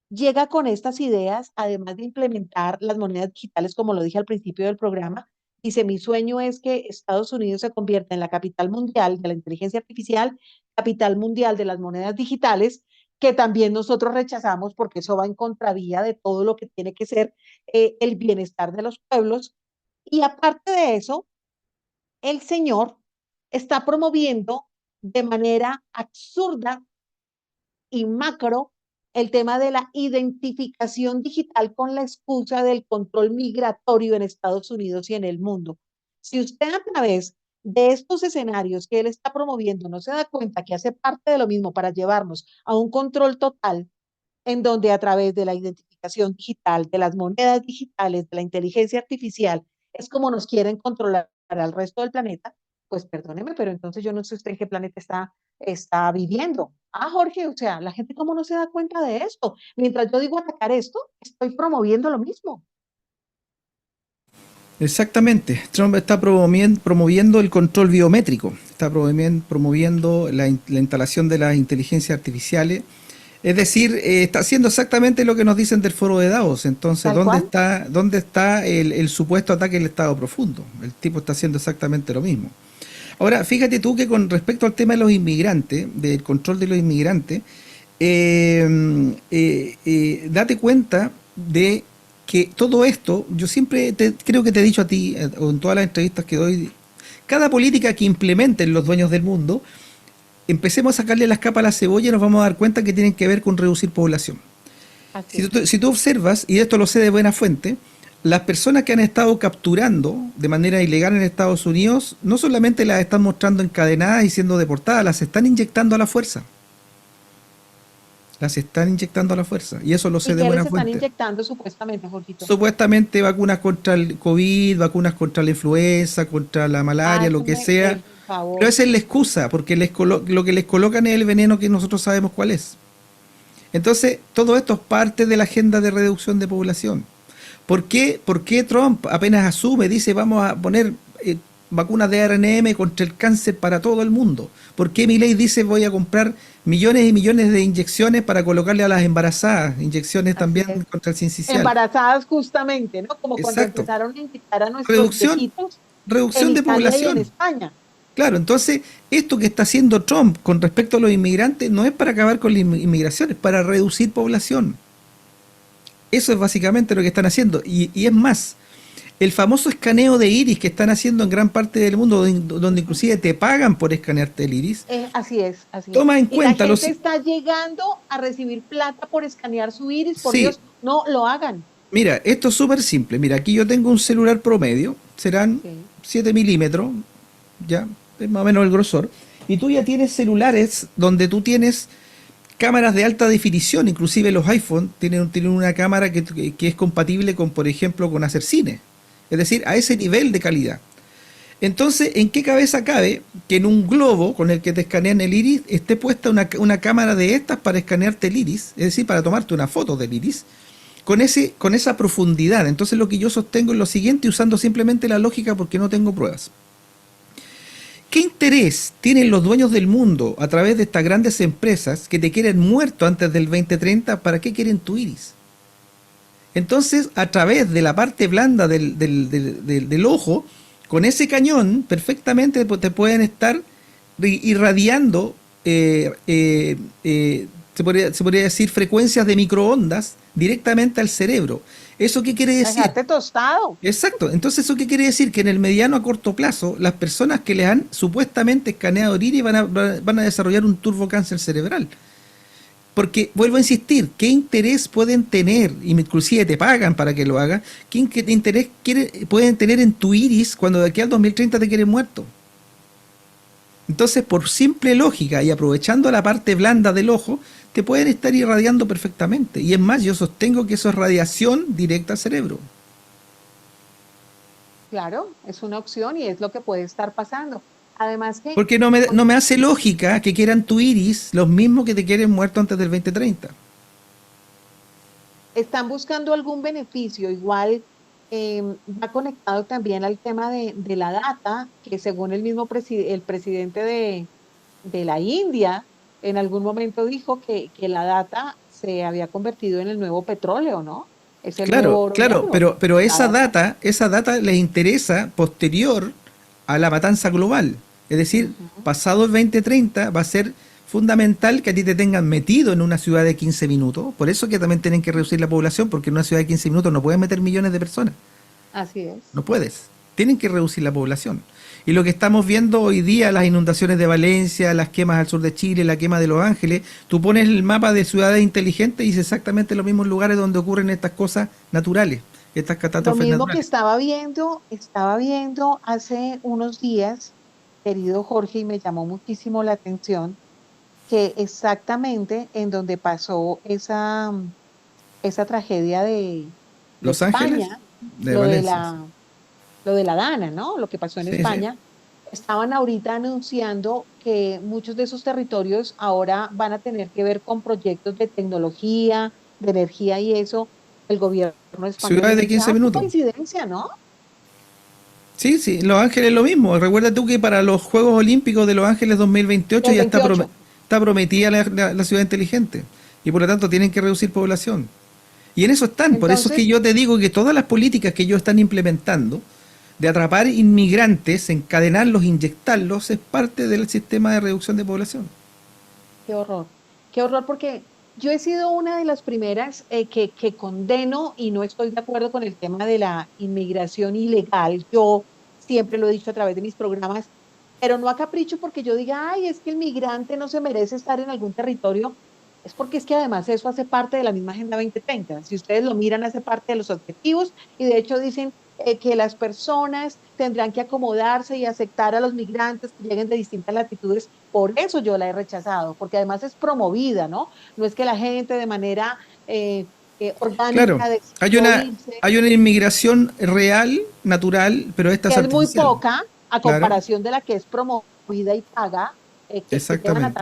llega con estas ideas, además de implementar las monedas digitales, como lo dije al principio del programa. Dice, mi sueño es que Estados Unidos se convierta en la capital mundial de la inteligencia artificial, capital mundial de las monedas digitales, que también nosotros rechazamos porque eso va en contravía de todo lo que tiene que ser el bienestar de los pueblos. Y aparte de eso, el señor está promoviendo de manera absurda y macro el tema de la identificación digital con la excusa del control migratorio en Estados Unidos y en el mundo. Si usted a través de estos escenarios que él está promoviendo no se da cuenta que hace parte de lo mismo para llevarnos a un control total, en donde a través de la identificación digital, de las monedas digitales, de la inteligencia artificial, es como nos quieren controlar al resto del planeta, pues perdóneme, pero entonces yo no sé usted en qué planeta está viviendo. Ah, Jorge, o sea, la gente cómo no se da cuenta de esto. Mientras yo digo atacar esto, estoy promoviendo lo mismo. Exactamente. Trump está promoviendo el control biométrico, está promoviendo la instalación de las inteligencias artificiales. Es decir, está haciendo exactamente lo que nos dicen del foro de Davos. Entonces, Tal cual. dónde está el supuesto ataque al Estado profundo? El tipo está haciendo exactamente lo mismo. Ahora, fíjate tú que con respecto al tema de los inmigrantes, del control de los inmigrantes, date cuenta de que todo esto, yo siempre creo que te he dicho a ti, o en todas las entrevistas que doy, cada política que implementen los dueños del mundo, empecemos a sacarle las capas a la cebolla y nos vamos a dar cuenta que tienen que ver con reducir población. Así es. Si tú observas, y esto lo sé de buena fuente, las personas que han estado capturando de manera ilegal en Estados Unidos, no solamente las están mostrando encadenadas y siendo deportadas, las están inyectando a la fuerza. Las están inyectando a la fuerza. Y eso lo sé ¿Y de qué buena les están fuente. inyectando supuestamente, Jorgito? Supuestamente vacunas contra el COVID, vacunas contra la influenza, contra la malaria, lo que sea. Por favor. Pero esa es la excusa, porque lo que les colocan es el veneno que nosotros sabemos cuál es. Entonces, todo esto es parte de la agenda de reducción de población. ¿Por qué Trump apenas asume, dice vamos a poner vacunas de ARNM contra el cáncer para todo el mundo? ¿Por qué Milei dice voy a comprar millones y millones de inyecciones para colocarle a las embarazadas? Inyecciones Así también es. contra el sincicial. Embarazadas justamente, ¿no? Como cuando Exacto. empezaron a inyectar a nuestros Reducción, viejitos reducción en de Italia y en población. España. Claro, entonces esto que está haciendo Trump con respecto a los inmigrantes no es para acabar con la inmigración, es para reducir población. Eso es básicamente lo que están haciendo. Y es más, el famoso escaneo de iris que están haciendo en gran parte del mundo, donde inclusive te pagan por escanearte el iris, Así es, así es. toma en Y cuenta la los... gente está llegando a recibir plata por escanear su iris. Por Sí, Dios, no lo hagan. mira, esto es súper simple. Mira, aquí yo tengo un celular promedio, serán Sí. 7 milímetros, ya, es más o menos el grosor. Y tú ya tienes celulares donde tú tienes cámaras de alta definición, inclusive los iPhone tienen una cámara que es compatible con, por ejemplo, con hacer cine. Es decir, a ese nivel de calidad. Entonces, ¿en qué cabeza cabe que en un globo con el que te escanean el iris esté puesta una cámara de estas para escanearte el iris? Es decir, para tomarte una foto del iris, con esa profundidad. Entonces, lo que yo sostengo es lo siguiente, usando simplemente la lógica porque no tengo pruebas. ¿Qué interés tienen los dueños del mundo a través de estas grandes empresas que te quieren muerto antes del 2030? ¿Para qué quieren tu iris? Entonces, a través de la parte blanda del ojo, con ese cañón, perfectamente te pueden estar irradiando, se podría decir, frecuencias de microondas directamente al cerebro. ¿Eso qué quiere decir? Dejate tostado. Exacto. Entonces, ¿eso qué quiere decir? Que en el mediano a corto plazo, las personas que les han supuestamente escaneado el iris van a desarrollar un turbocáncer cerebral. Porque, vuelvo a insistir, ¿qué interés pueden tener? Y inclusive te pagan para que lo hagas. ¿Qué interés pueden tener en tu iris cuando de aquí al 2030 te quieren muerto? Entonces, por simple lógica y aprovechando la parte blanda del ojo, te pueden estar irradiando perfectamente. Y es más, yo sostengo que eso es radiación directa al cerebro. Claro, es una opción y es lo que puede estar pasando. Además que... Porque no me hace lógica que quieran tu iris los mismos que te quieren muerto antes del 2030. están buscando algún beneficio, igual va conectado también al tema de la data, que según el mismo el presidente de la India, en algún momento dijo que la data se había convertido en el nuevo petróleo, ¿no? Es el nuevo Claro, oro claro, negro. pero La esa data les interesa posterior a la matanza global. Es decir, pasado el 2030 va a ser fundamental que a ti te tengan metido en una ciudad de 15 minutos. Por eso que también tienen que reducir la población, porque en una ciudad de 15 minutos no puedes meter millones de personas. Así es. No puedes. Tienen que reducir la población. Y lo que estamos viendo hoy día, las inundaciones de Valencia, las quemas al sur de Chile, la quema de Los Ángeles, tú pones el mapa de ciudades inteligentes y es exactamente los mismos lugares donde ocurren estas cosas naturales, estas Lo catástrofes mismo que naturales. estaba viendo hace unos días, querido Jorge, y me llamó muchísimo la atención, que exactamente en donde pasó esa tragedia de Los Ángeles España, de lo de Valencia. la Dana, ¿no? Lo que pasó en Sí, sí. España, estaban ahorita anunciando que muchos de esos territorios ahora van a tener que ver con proyectos de tecnología, de energía y eso. El gobierno español Ciudades les de dice, 15 qué minutos. coincidencia, ¿no? Sí, sí, Los Ángeles es lo mismo. Recuerda tú que para los Juegos Olímpicos de Los Ángeles 2028 El ya 28. está prometida la ciudad inteligente. Y por lo tanto tienen que reducir población. Y en eso están. Por eso es que Entonces, yo te digo que todas las políticas que ellos están implementando de atrapar inmigrantes, encadenarlos, inyectarlos, es parte del sistema de reducción de población. qué horror, porque yo he sido una de las primeras que condeno y no estoy de acuerdo con el tema de la inmigración ilegal. Yo siempre lo he dicho a través de mis programas, pero no a capricho porque yo diga, ay, es que el migrante no se merece estar en algún territorio. Es porque es que además eso hace parte de la misma Agenda 2030. Si ustedes lo miran, hace parte de los objetivos y de hecho dicen que las personas tendrán que acomodarse y aceptar a los migrantes que lleguen de distintas latitudes. Por eso yo la he rechazado, porque además es promovida, ¿no? No es que la gente de manera Claro, orgánica hay decidió una, irse, hay una inmigración real, natural, pero esta que es es muy artificial. poca a Claro, comparación de la que es promovida y paga, exactamente.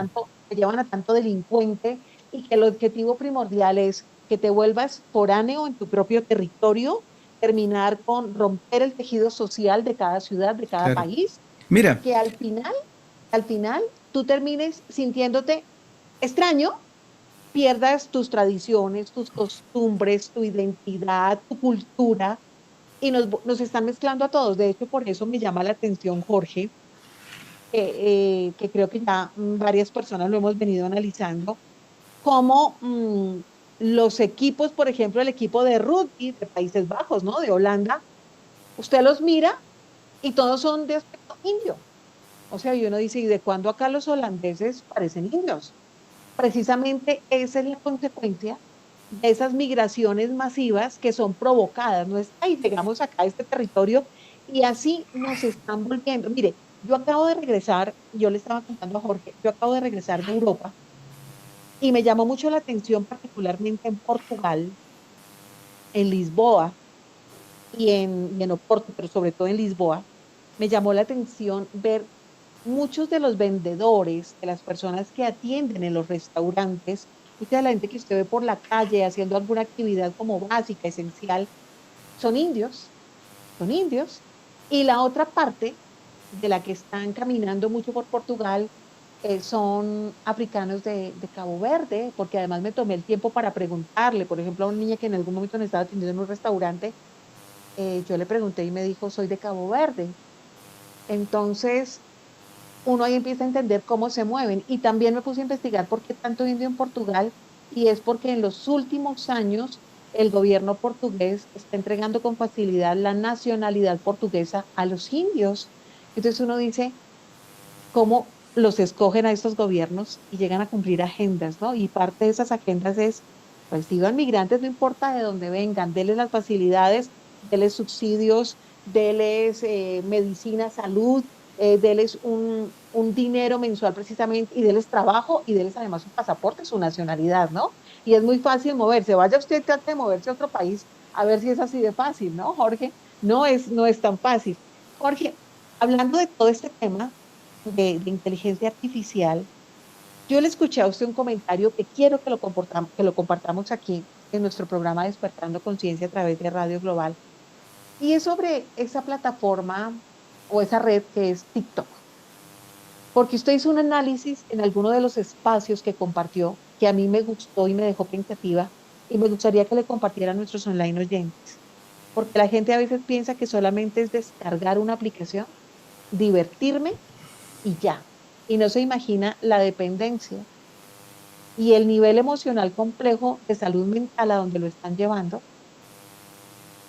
que llevan a tanto delincuente y que el objetivo primordial es que te vuelvas foráneo en tu propio territorio, terminar con romper el tejido social de cada ciudad, de cada Claro. país, y Mira, que al final, tú termines sintiéndote extraño, pierdas tus tradiciones, tus costumbres, tu identidad, tu cultura, y nos están mezclando a todos. De hecho, por eso me llama la atención, Jorge, que creo que ya varias personas lo hemos venido analizando, como los equipos, por ejemplo, el equipo de rugby de Países Bajos, ¿no? De Holanda, usted los mira y todos son de aspecto indio. O sea, y uno dice, ¿y de cuándo acá los holandeses parecen indios? Precisamente esa es la consecuencia de esas migraciones masivas que son provocadas. No es, ay, llegamos acá a este territorio y así nos están volviendo. Mire, yo acabo de regresar, yo le estaba contando a Jorge, yo acabo de regresar de Europa y me llamó mucho la atención, particularmente en Portugal, en Lisboa y en Oporto, pero sobre todo en Lisboa, me llamó la atención ver muchos de los vendedores, de las personas que atienden en los restaurantes, mucha de la gente que usted ve por la calle haciendo alguna actividad como básica, esencial, son indios, son indios. Y la otra parte de la que están caminando mucho por Portugal son africanos de Cabo Verde, porque además me tomé el tiempo para preguntarle, por ejemplo, a una niña que en algún momento me estaba atendiendo en un restaurante, yo le pregunté y me dijo, soy de Cabo Verde. Entonces, uno ahí empieza a entender cómo se mueven. Y también me puse a investigar por qué tanto indio en Portugal, y es porque en los últimos años el gobierno portugués está entregando con facilidad la nacionalidad portuguesa a los indios. Entonces uno dice, ¿cómo los escogen a estos gobiernos y llegan a cumplir agendas, ¿no? Y parte de esas agendas es, reciban migrantes, no importa de dónde vengan, denles las facilidades, denles subsidios, denles medicina, salud, denles un dinero mensual precisamente y denles trabajo y denles además su pasaporte, su nacionalidad, ¿no? Y es muy fácil moverse. Vaya usted, trate de moverse a otro país a ver si es así de fácil, ¿no, Jorge? No es tan fácil. Jorge, hablando de todo este tema de inteligencia artificial, yo le escuché a usted un comentario que quiero que lo compartamos aquí en nuestro programa Despertando Conciencia a través de Radio Global, y es sobre esa plataforma o esa red que es TikTok. Porque usted hizo un análisis en alguno de los espacios que compartió, que a mí me gustó y me dejó pensativa, y me gustaría que le compartiera a nuestros online oyentes. Porque la gente a veces piensa que solamente es descargar una aplicación, divertirme y ya. Y no se imagina la dependencia y el nivel emocional complejo de salud mental a donde lo están llevando,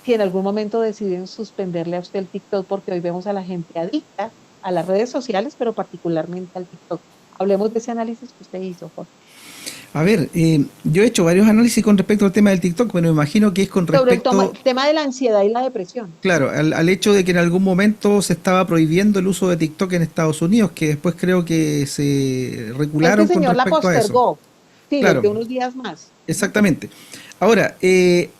si en algún momento deciden suspenderle a usted el TikTok, porque hoy vemos a la gente adicta a las redes sociales, pero particularmente al TikTok. Hablemos de ese análisis que usted hizo, Jorge. a ver, yo he hecho varios análisis con respecto al tema del TikTok, pero me imagino que es con Sobre el respecto, tema de la ansiedad y la depresión. claro, al hecho de que en algún momento se estaba prohibiendo el uso de TikTok en Estados Unidos, que después creo que se Este regularon con señor la respecto a eso. postergó. Sí, les Claro, dio unos días más. Ujú. exactamente. Ahora,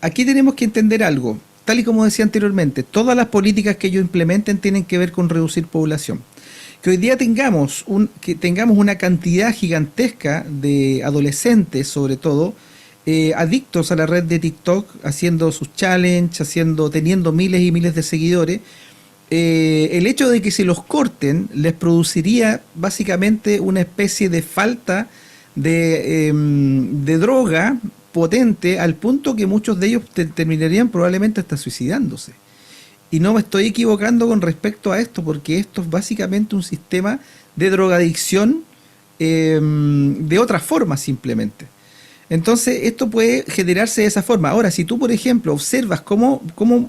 aquí tenemos que entender algo. Tal y como decía anteriormente, todas las políticas que ellos implementen tienen que ver con reducir población. Que hoy día que tengamos una cantidad gigantesca de adolescentes, sobre todo, adictos a la red de TikTok, haciendo sus challenges, teniendo miles y miles de seguidores. El hecho de que se los corten les produciría básicamente una especie de falta de droga potente al punto que muchos de ellos terminarían probablemente hasta suicidándose. Y no me estoy equivocando con respecto a esto, porque esto es básicamente un sistema de drogadicción de otra forma simplemente. Entonces, esto puede generarse de esa forma. Ahora, si tú, por ejemplo, observas cómo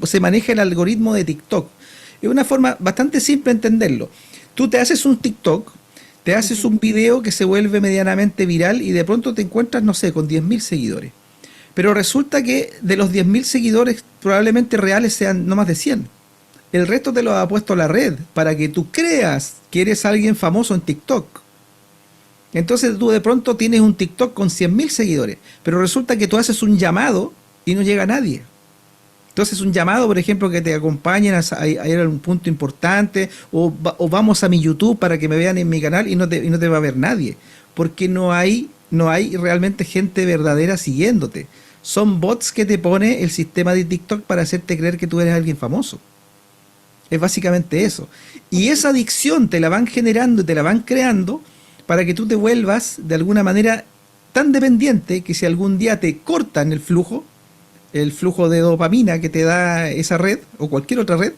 se maneja el algoritmo de TikTok, es una forma bastante simple de entenderlo. Tú te haces un TikTok, te haces un video que se vuelve medianamente viral y de pronto te encuentras, no sé, con 10.000 seguidores. Pero resulta que de los 10.000 seguidores probablemente reales sean no más de 100. El resto te lo ha puesto la red para que tú creas que eres alguien famoso en TikTok. Entonces tú de pronto tienes un TikTok con 100.000 seguidores, pero resulta que tú haces un llamado y no llega a nadie. Entonces un llamado, por ejemplo, que te acompañen a ir a un punto importante, o vamos a mi YouTube para que me vean en mi canal y no te va a ver nadie, porque no hay realmente gente verdadera siguiéndote. Son bots que te pone el sistema de TikTok para hacerte creer que tú eres alguien famoso. Es básicamente eso. Y esa adicción te la van generando y te la van creando para que tú te vuelvas de alguna manera tan dependiente que si algún día te cortan el flujo de dopamina que te da esa red o cualquier otra red,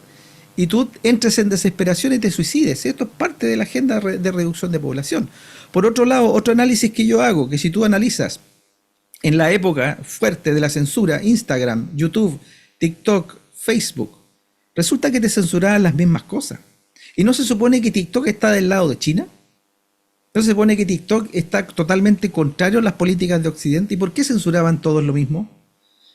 y tú entres en desesperación y te suicides. Esto es parte de la agenda de reducción de población. Por otro lado, otro análisis que yo hago, que si tú analizas en la época fuerte de la censura, Instagram, YouTube, TikTok, Facebook, resulta que te censuraban las mismas cosas. ¿Y no se supone que TikTok está del lado de China? ¿No se supone que TikTok está totalmente contrario a las políticas de Occidente? ¿Y por qué censuraban todos lo mismo?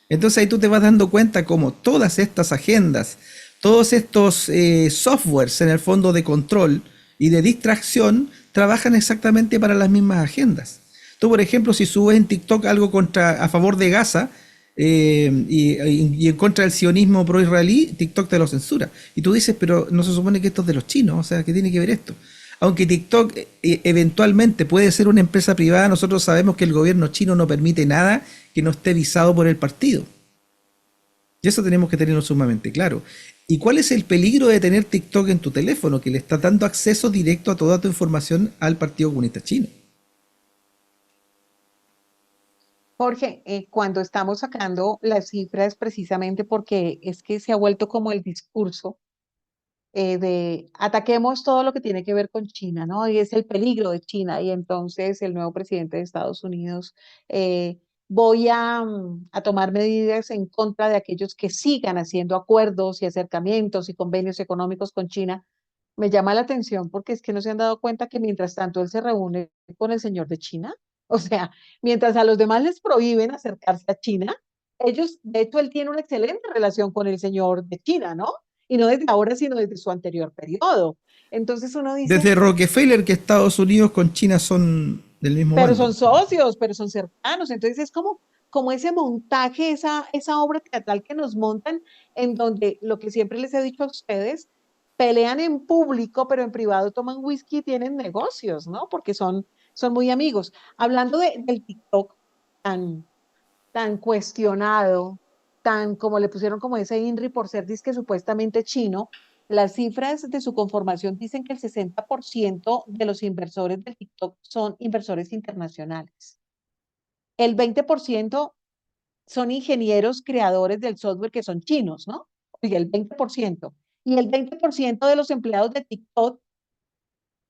Entonces ahí tú te vas dando cuenta cómo todas estas agendas, todos estos softwares en el fondo de control y de distracción trabajan exactamente para las mismas agendas. Tú, por ejemplo, si subes en TikTok algo a favor de Gaza y en contra del sionismo pro-israelí, TikTok te lo censura. Y tú dices, pero no se supone que esto es de los chinos, o sea, ¿qué tiene que ver esto? Aunque TikTok eventualmente puede ser una empresa privada, nosotros sabemos que el gobierno chino no permite nada que no esté visado por el partido. Y eso tenemos que tenerlo sumamente claro. ¿Y cuál es el peligro de tener TikTok en tu teléfono? Que le está dando acceso directo a toda tu información al Partido Comunista Chino. Jorge, cuando estamos sacando las cifras precisamente porque es que se ha vuelto como el discurso de ataquemos todo lo que tiene que ver con China, ¿no? Y es el peligro de China. Y entonces el nuevo presidente de Estados Unidos, voy a tomar medidas en contra de aquellos que sigan haciendo acuerdos y acercamientos y convenios económicos con China. Me llama la atención porque es que no se han dado cuenta que mientras tanto él se reúne con el señor de China. O sea, mientras a los demás les prohíben acercarse a China, ellos, de hecho, él tiene una excelente relación con el señor de China, ¿no? Y no desde ahora, sino desde su anterior periodo. Entonces uno dice, Desde Rockefeller, que Estados Unidos con China son del mismo pero bando. son socios, pero son cercanos. Entonces es como ese montaje, esa obra teatral que nos montan, en donde lo que siempre les he dicho a ustedes, pelean en público, pero en privado toman whisky y tienen negocios, ¿no? Porque son muy amigos. Hablando del TikTok tan, tan cuestionado, tan como le pusieron como ese INRI por ser disque supuestamente chino, las cifras de su conformación dicen que el 60% de los inversores del TikTok son inversores internacionales. El 20% son ingenieros creadores del software que son chinos, ¿no? Y el 20%. Y el 20% de los empleados de TikTok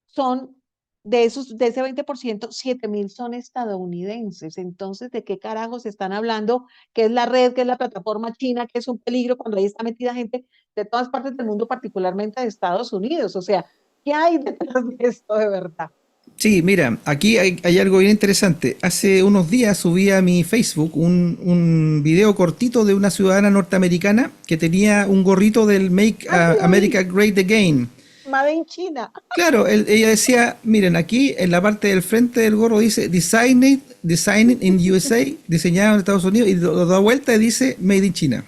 son, de ese 20%, 7.000 son estadounidenses. Entonces, ¿de qué carajos están hablando? ¿Qué es la red? ¿Qué es la plataforma china? ¿Qué es un peligro cuando ahí está metida gente de todas partes del mundo, particularmente de Estados Unidos? O sea, ¿qué hay detrás de esto de verdad? Sí, mira, aquí hay algo bien interesante. Hace unos días subí a mi Facebook un video cortito de una ciudadana norteamericana que tenía un gorrito del Make America Great Again. Made in China. Claro, ella decía, miren, aquí en la parte del frente del gorro dice Designed in USA, diseñado en Estados Unidos, y lo da vuelta y dice Made in China.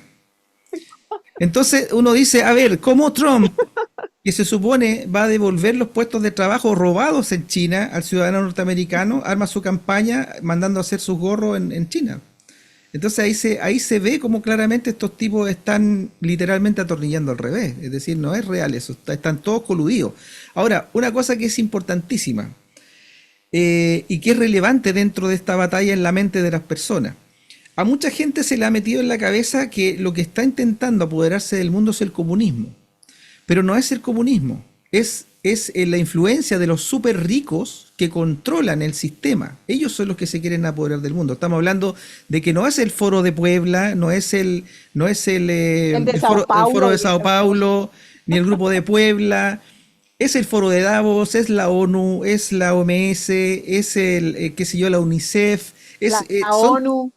Entonces uno dice, a ver, ¿cómo Trump, que se supone va a devolver los puestos de trabajo robados en China al ciudadano norteamericano, arma su campaña mandando a hacer sus gorros en China? Entonces ahí se ve como claramente estos tipos están literalmente atornillando al revés. Es decir, no es real eso, están todos coludidos. Ahora, una cosa que es importantísima y que es relevante dentro de esta batalla en la mente de las personas. A mucha gente se le ha metido en la cabeza que lo que está intentando apoderarse del mundo es el comunismo. Pero no es el comunismo, es la influencia de los súper ricos que controlan el sistema. Ellos son los que se quieren apoderar del mundo. Estamos hablando de que no es el Foro de Puebla, no es el foro de Sao Paulo, ni el Grupo de Puebla. Es el Foro de Davos, es la ONU, es la OMS, es qué sé yo, la UNICEF, La son, ONU.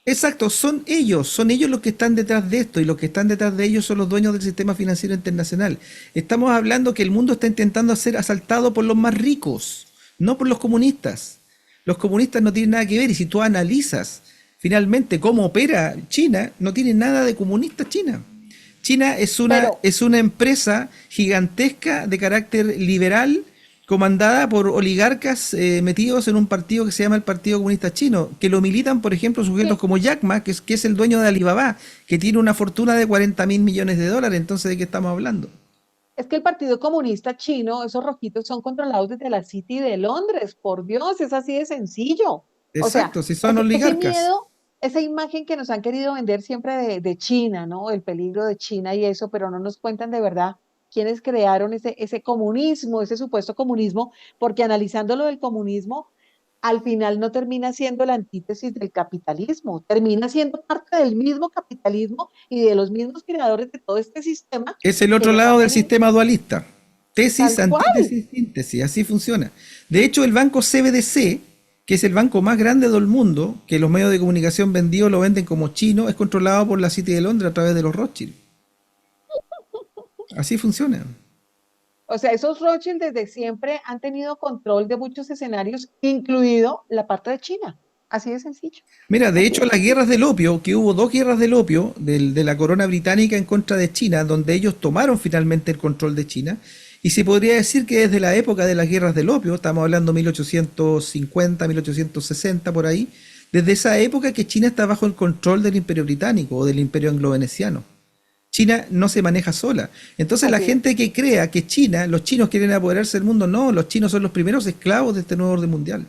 exacto, son ellos los que están detrás de esto y los que están detrás de ellos son los dueños del sistema financiero internacional. Estamos hablando que el mundo está intentando ser asaltado por los más ricos, no por los comunistas. Los comunistas no tienen nada que ver y si tú analizas finalmente cómo opera China, no tiene nada de comunista China. China Pero, es una empresa gigantesca de carácter liberal, comandada por oligarcas metidos en un partido que se llama el Partido Comunista Chino, que lo militan, por ejemplo, sujetos sí, como Jack Ma, que es el dueño de Alibaba, que tiene una fortuna de 40.000 millones de dólares. Entonces, ¿de qué estamos hablando? es que el Partido Comunista Chino, esos rojitos son controlados desde la City de Londres, por Dios, es así de sencillo. O sea, Exacto, si son ese oligarcas. miedo, esa imagen que nos han querido vender siempre de China, ¿no? El peligro de China y eso, pero no nos cuentan de verdad quiénes crearon ese comunismo, ese supuesto comunismo, porque analizando lo del comunismo, al final no termina siendo la antítesis del capitalismo, termina siendo parte del mismo capitalismo y de los mismos creadores de todo este sistema Es el que otro nos ha lado del tenido sistema dualista. Tesis, tal cual. antítesis, síntesis, así funciona. De hecho, el banco CBDC, que es el banco más grande del mundo, que los medios de comunicación vendidos lo venden como chino, es controlado por la City de Londres a través de los Rothschild. Así funciona. O sea, esos Rothschild desde siempre han tenido control de muchos escenarios, incluido la parte de China. Así de sencillo, Mira, de así hecho, de las sencillo. guerras del opio, que hubo dos guerras del opio de la corona británica en contra de China, donde ellos tomaron finalmente el control de China, y se podría decir que desde la época de las guerras del opio, estamos hablando 1850, 1860 por ahí, desde esa época que China está bajo el control del imperio británico o del imperio anglo-veneciano. China no se maneja sola. Entonces la Así es. gente que crea que China, los chinos quieren apoderarse del mundo, no, los chinos son los primeros esclavos de este nuevo orden mundial.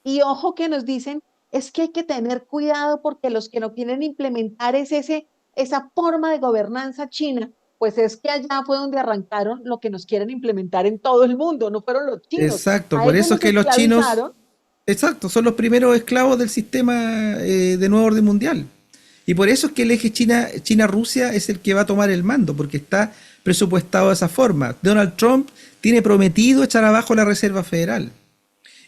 Y ojo que nos dicen, es que hay que tener cuidado porque los que no quieren implementar esa forma de gobernanza china, pues es que allá fue donde arrancaron lo que nos quieren implementar en todo el mundo, no fueron los chinos. Exacto, A por ellos eso es los que los chinos, esclavizaron. exacto, son los primeros esclavos del sistema de nuevo orden mundial. Y por eso es que el eje China-Rusia es el que va a tomar el mando, porque está presupuestado de esa forma. Donald Trump tiene prometido echar abajo la Reserva Federal.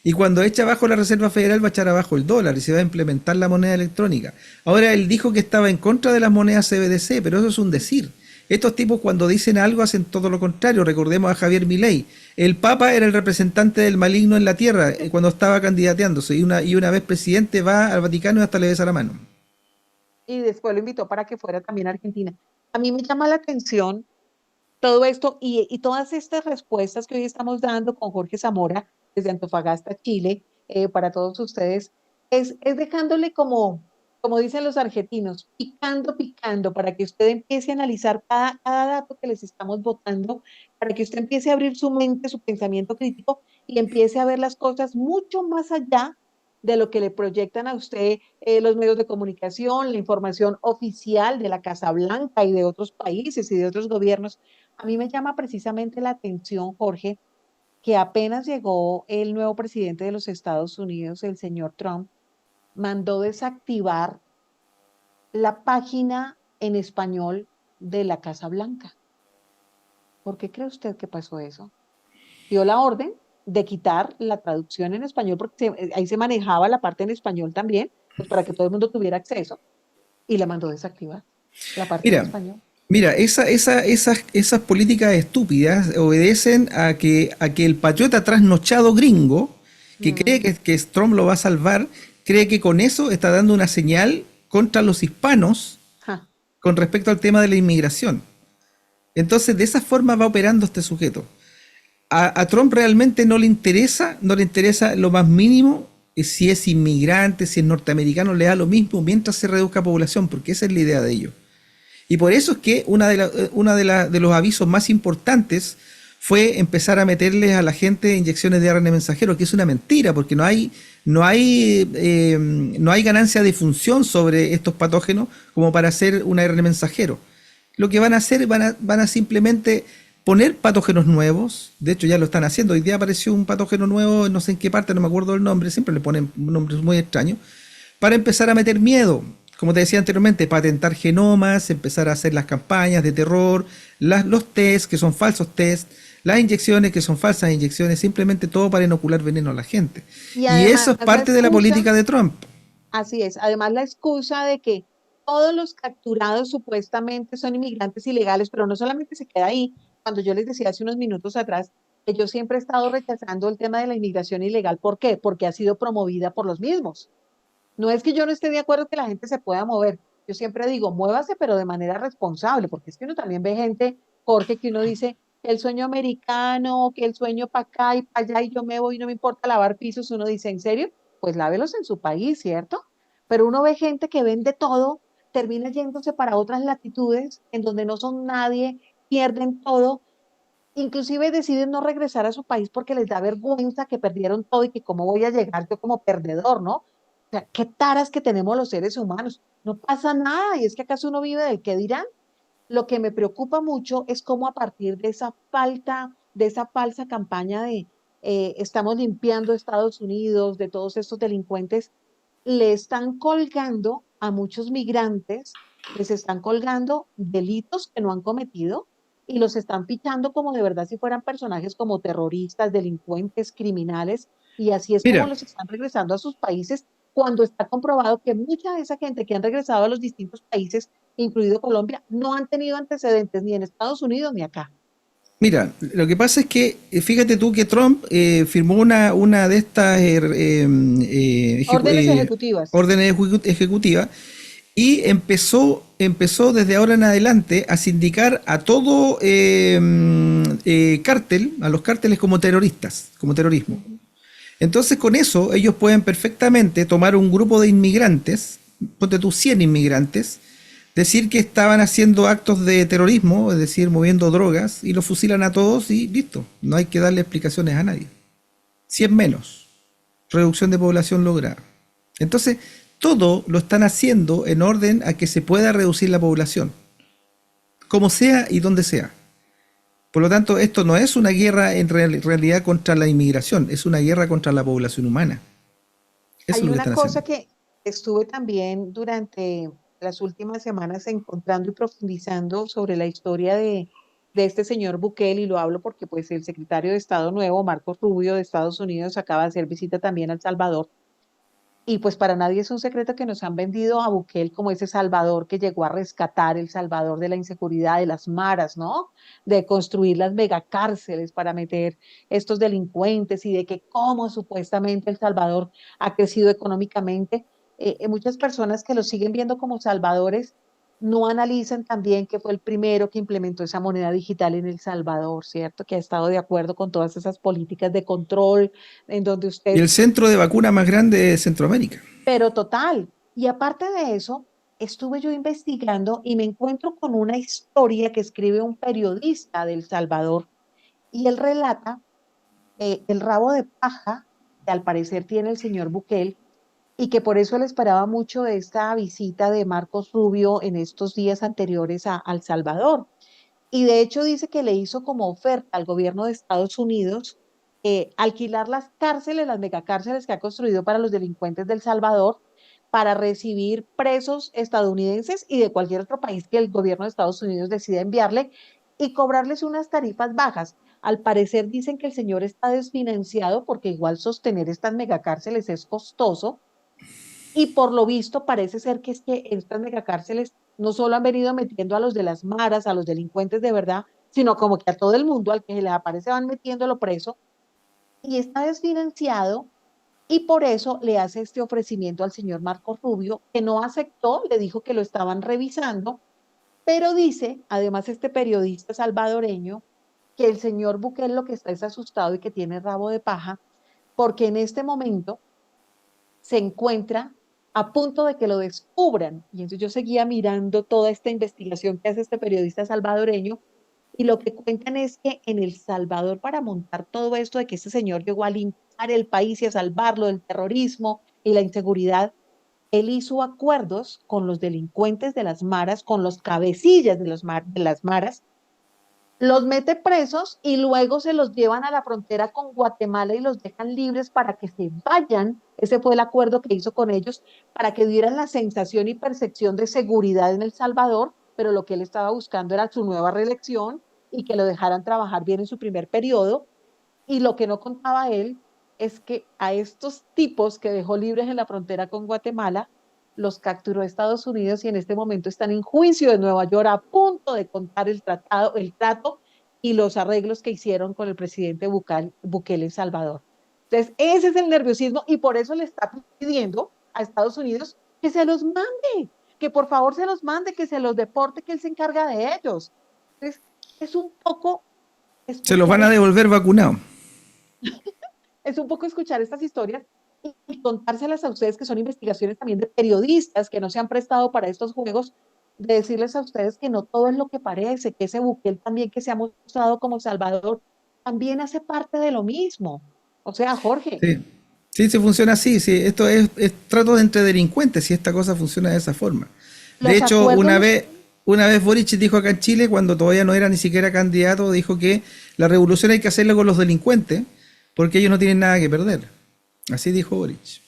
Y cuando echa abajo la Reserva Federal va a echar abajo el dólar y se va a implementar la moneda electrónica. Ahora él dijo que estaba en contra de las monedas CBDC, pero eso es un decir. Estos tipos cuando dicen algo hacen todo lo contrario. Recordemos a Javier Milei. El Papa era el representante del maligno en la tierra cuando estaba candidateándose y una vez presidente va al Vaticano y hasta le besa la mano. Y después lo invitó para que fuera también a Argentina. A mí me llama la atención todo esto y todas estas respuestas que hoy estamos dando con Jorge Zamora desde Antofagasta, Chile, para todos ustedes, es dejándole como dicen los argentinos, picando, picando, para que usted empiece a analizar cada dato que les estamos votando, para que usted empiece a abrir su mente, su pensamiento crítico y empiece a ver las cosas mucho más allá de lo que le proyectan a usted los medios de comunicación, la información oficial de la Casa Blanca y de otros países y de otros gobiernos. A mí me llama precisamente la atención, Jorge, que apenas llegó el nuevo presidente de los Estados Unidos, el señor Trump, mandó desactivar la página en español de la Casa Blanca. ¿Por qué cree usted que pasó eso? Dio la orden de quitar la traducción en español, porque ahí se manejaba la parte en español también, pues para que todo el mundo tuviera acceso, y la mandó desactivar, la parte en Mira, español. mira, esas políticas estúpidas obedecen a que el patriota trasnochado gringo, que cree Mm, que Trump lo va a salvar, cree que con eso está dando una señal contra los hispanos ja, con respecto al tema de la inmigración. Entonces, de esa forma va operando este sujeto. A Trump realmente no le interesa lo más mínimo si es inmigrante, si es norteamericano, le da lo mismo mientras se reduzca población, porque esa es la idea de ellos. Y por eso es que de los avisos más importantes fue empezar a meterles a la gente inyecciones de ARN mensajero, que es una mentira, porque no hay ganancia de función sobre estos patógenos como para hacer un ARN mensajero. Lo que van a hacer, van a simplemente poner patógenos nuevos. De hecho ya lo están haciendo. Hoy día apareció un patógeno nuevo, no sé en qué parte, no me acuerdo el nombre, siempre le ponen nombres muy extraños, para empezar a meter miedo. Como te decía anteriormente, patentar genomas, empezar a hacer las campañas de terror, los tests, que son falsos tests, las inyecciones que son falsas inyecciones, simplemente todo para inocular veneno a la gente. Y Y además eso es la parte de la excusa, política de Trump. así es, además la excusa de que todos los capturados supuestamente son inmigrantes ilegales, pero no solamente se queda ahí. Cuando yo les decía hace unos minutos atrás que yo siempre he estado rechazando el tema de la inmigración ilegal, ¿por qué? Porque ha sido promovida por los mismos. No es que yo no esté de acuerdo que la gente se pueda mover. Yo siempre digo, muévase, pero de manera responsable, porque es que uno también ve gente, Jorge, que uno dice que el sueño americano, que el sueño para acá y para allá y yo me voy y no me importa lavar pisos. Uno dice, ¿en serio? Pues lávelos en su país, ¿cierto? Pero uno ve gente que vende todo, termina yéndose para otras latitudes en donde no son nadie, pierden todo, inclusive deciden no regresar a su país porque les da vergüenza que perdieron todo y que cómo voy a llegar yo como perdedor, ¿no? O sea, qué taras que tenemos los seres humanos. No pasa nada, y es que acaso uno vive del qué dirán. Lo que me preocupa mucho es cómo a partir de esa falta, de esa falsa campaña de estamos limpiando Estados Unidos de todos estos delincuentes, le están colgando a muchos migrantes, les están colgando delitos que no han cometido y los están fichando como de verdad si fueran personajes como terroristas, delincuentes, criminales, y así es como Mira, los están regresando a sus países cuando está comprobado que mucha de esa gente que han regresado a los distintos países, incluido Colombia, no han tenido antecedentes ni en Estados Unidos ni acá. mira, lo que pasa es que, fíjate tú que Trump firmó una de estas Órdenes ejecutivas. órdenes ejecutivas y empezó desde ahora en adelante a sindicar a todo cártel, a los cárteles como terroristas, como terrorismo. Entonces con eso ellos pueden perfectamente tomar un grupo de inmigrantes, ponte tú 100 inmigrantes, decir que estaban haciendo actos de terrorismo, es decir, moviendo drogas, y los fusilan a todos y listo. No hay que darle explicaciones a nadie. 100 menos. Reducción de población lograda. Entonces, todo lo están haciendo en orden a que se pueda reducir la población, como sea y donde sea. Por lo tanto, esto no es una guerra en realidad contra la inmigración, es una guerra contra la población humana. Eso es Hay lo que una están haciendo. cosa que estuve también durante las últimas semanas encontrando y profundizando sobre la historia de este señor Bukele, y lo hablo porque pues el secretario de Estado nuevo, Marcos Rubio de Estados Unidos, acaba de hacer visita también a El Salvador. Y pues para nadie es un secreto que nos han vendido a Bukele como ese Salvador que llegó a rescatar el Salvador de la inseguridad, de las maras, ¿no? De construir las megacárceles para meter estos delincuentes y de que cómo supuestamente El Salvador ha crecido económicamente. Muchas personas que lo siguen viendo como salvadores no analizan también que fue el primero que implementó esa moneda digital en El Salvador, ¿cierto? Que ha estado de acuerdo con todas esas políticas de control en donde Y usted el centro de vacuna más grande de Centroamérica. pero total. Y aparte de eso, estuve yo investigando y me encuentro con una historia que escribe un periodista de El Salvador y él relata el rabo de paja que al parecer tiene el señor Bukele y que por eso él esperaba mucho de esta visita de Marcos Rubio en estos días anteriores a El Salvador. Y de hecho dice que le hizo como oferta al gobierno de Estados Unidos alquilar las cárceles, las megacárceles que ha construido para los delincuentes del Salvador, para recibir presos estadounidenses y de cualquier otro país que el gobierno de Estados Unidos decida enviarle y cobrarles unas tarifas bajas. Al parecer dicen que el señor está desfinanciado porque igual sostener estas megacárceles es costoso y por lo visto parece ser que es que estas megacárceles no solo han venido metiendo a los de las maras, a los delincuentes de verdad, sino como que a todo el mundo al que se les aparece van metiéndolo preso y está desfinanciado y por eso le hace este ofrecimiento al señor Marco Rubio, que no aceptó, le dijo que lo estaban revisando, pero dice, además este periodista salvadoreño, que el señor Bukele lo que está es asustado y que tiene rabo de paja, porque en este momento se encuentra a punto de que lo descubran. Y entonces yo seguía mirando toda esta investigación que hace este periodista salvadoreño y lo que cuentan es que en El Salvador, para montar todo esto de que este señor llegó a limpiar el país y a salvarlo del terrorismo y la inseguridad, él hizo acuerdos con los delincuentes de las maras, con los cabecillas de las maras, los mete presos y luego se los llevan a la frontera con Guatemala y los dejan libres para que se vayan. Ese fue el acuerdo que hizo con ellos para que dieran la sensación y percepción de seguridad en El Salvador, pero lo que él estaba buscando era su nueva reelección y que lo dejaran trabajar bien en su primer periodo. Y lo que no contaba él es que a estos tipos que dejó libres en la frontera con Guatemala, los capturó Estados Unidos y en este momento están en juicio de Nueva York a punto de contar el trato y los arreglos que hicieron con el presidente Bukele en Salvador. Entonces, ese es el nerviosismo y por eso le está pidiendo a Estados Unidos que se los mande, que por favor se los mande, que se los deporte, que él se encarga de ellos. Entonces, es un poco Se los escuchar van a devolver vacunados. es un poco escuchar estas historias y contárselas a ustedes, que son investigaciones también de periodistas que no se han prestado para estos juegos, de decirles a ustedes que no todo es lo que parece, que ese Bukele también que se ha mostrado como Salvador también hace parte de lo mismo. O sea, Jorge, Sí, sí, sí funciona así. Sí, esto es trato de entre delincuentes, si esta cosa funciona de esa forma. De los hecho, acuerdos los... una vez Boric dijo acá en Chile, cuando todavía no era ni siquiera candidato, dijo que la revolución hay que hacerla con los delincuentes, porque ellos no tienen nada que perder. Así dijo Boric.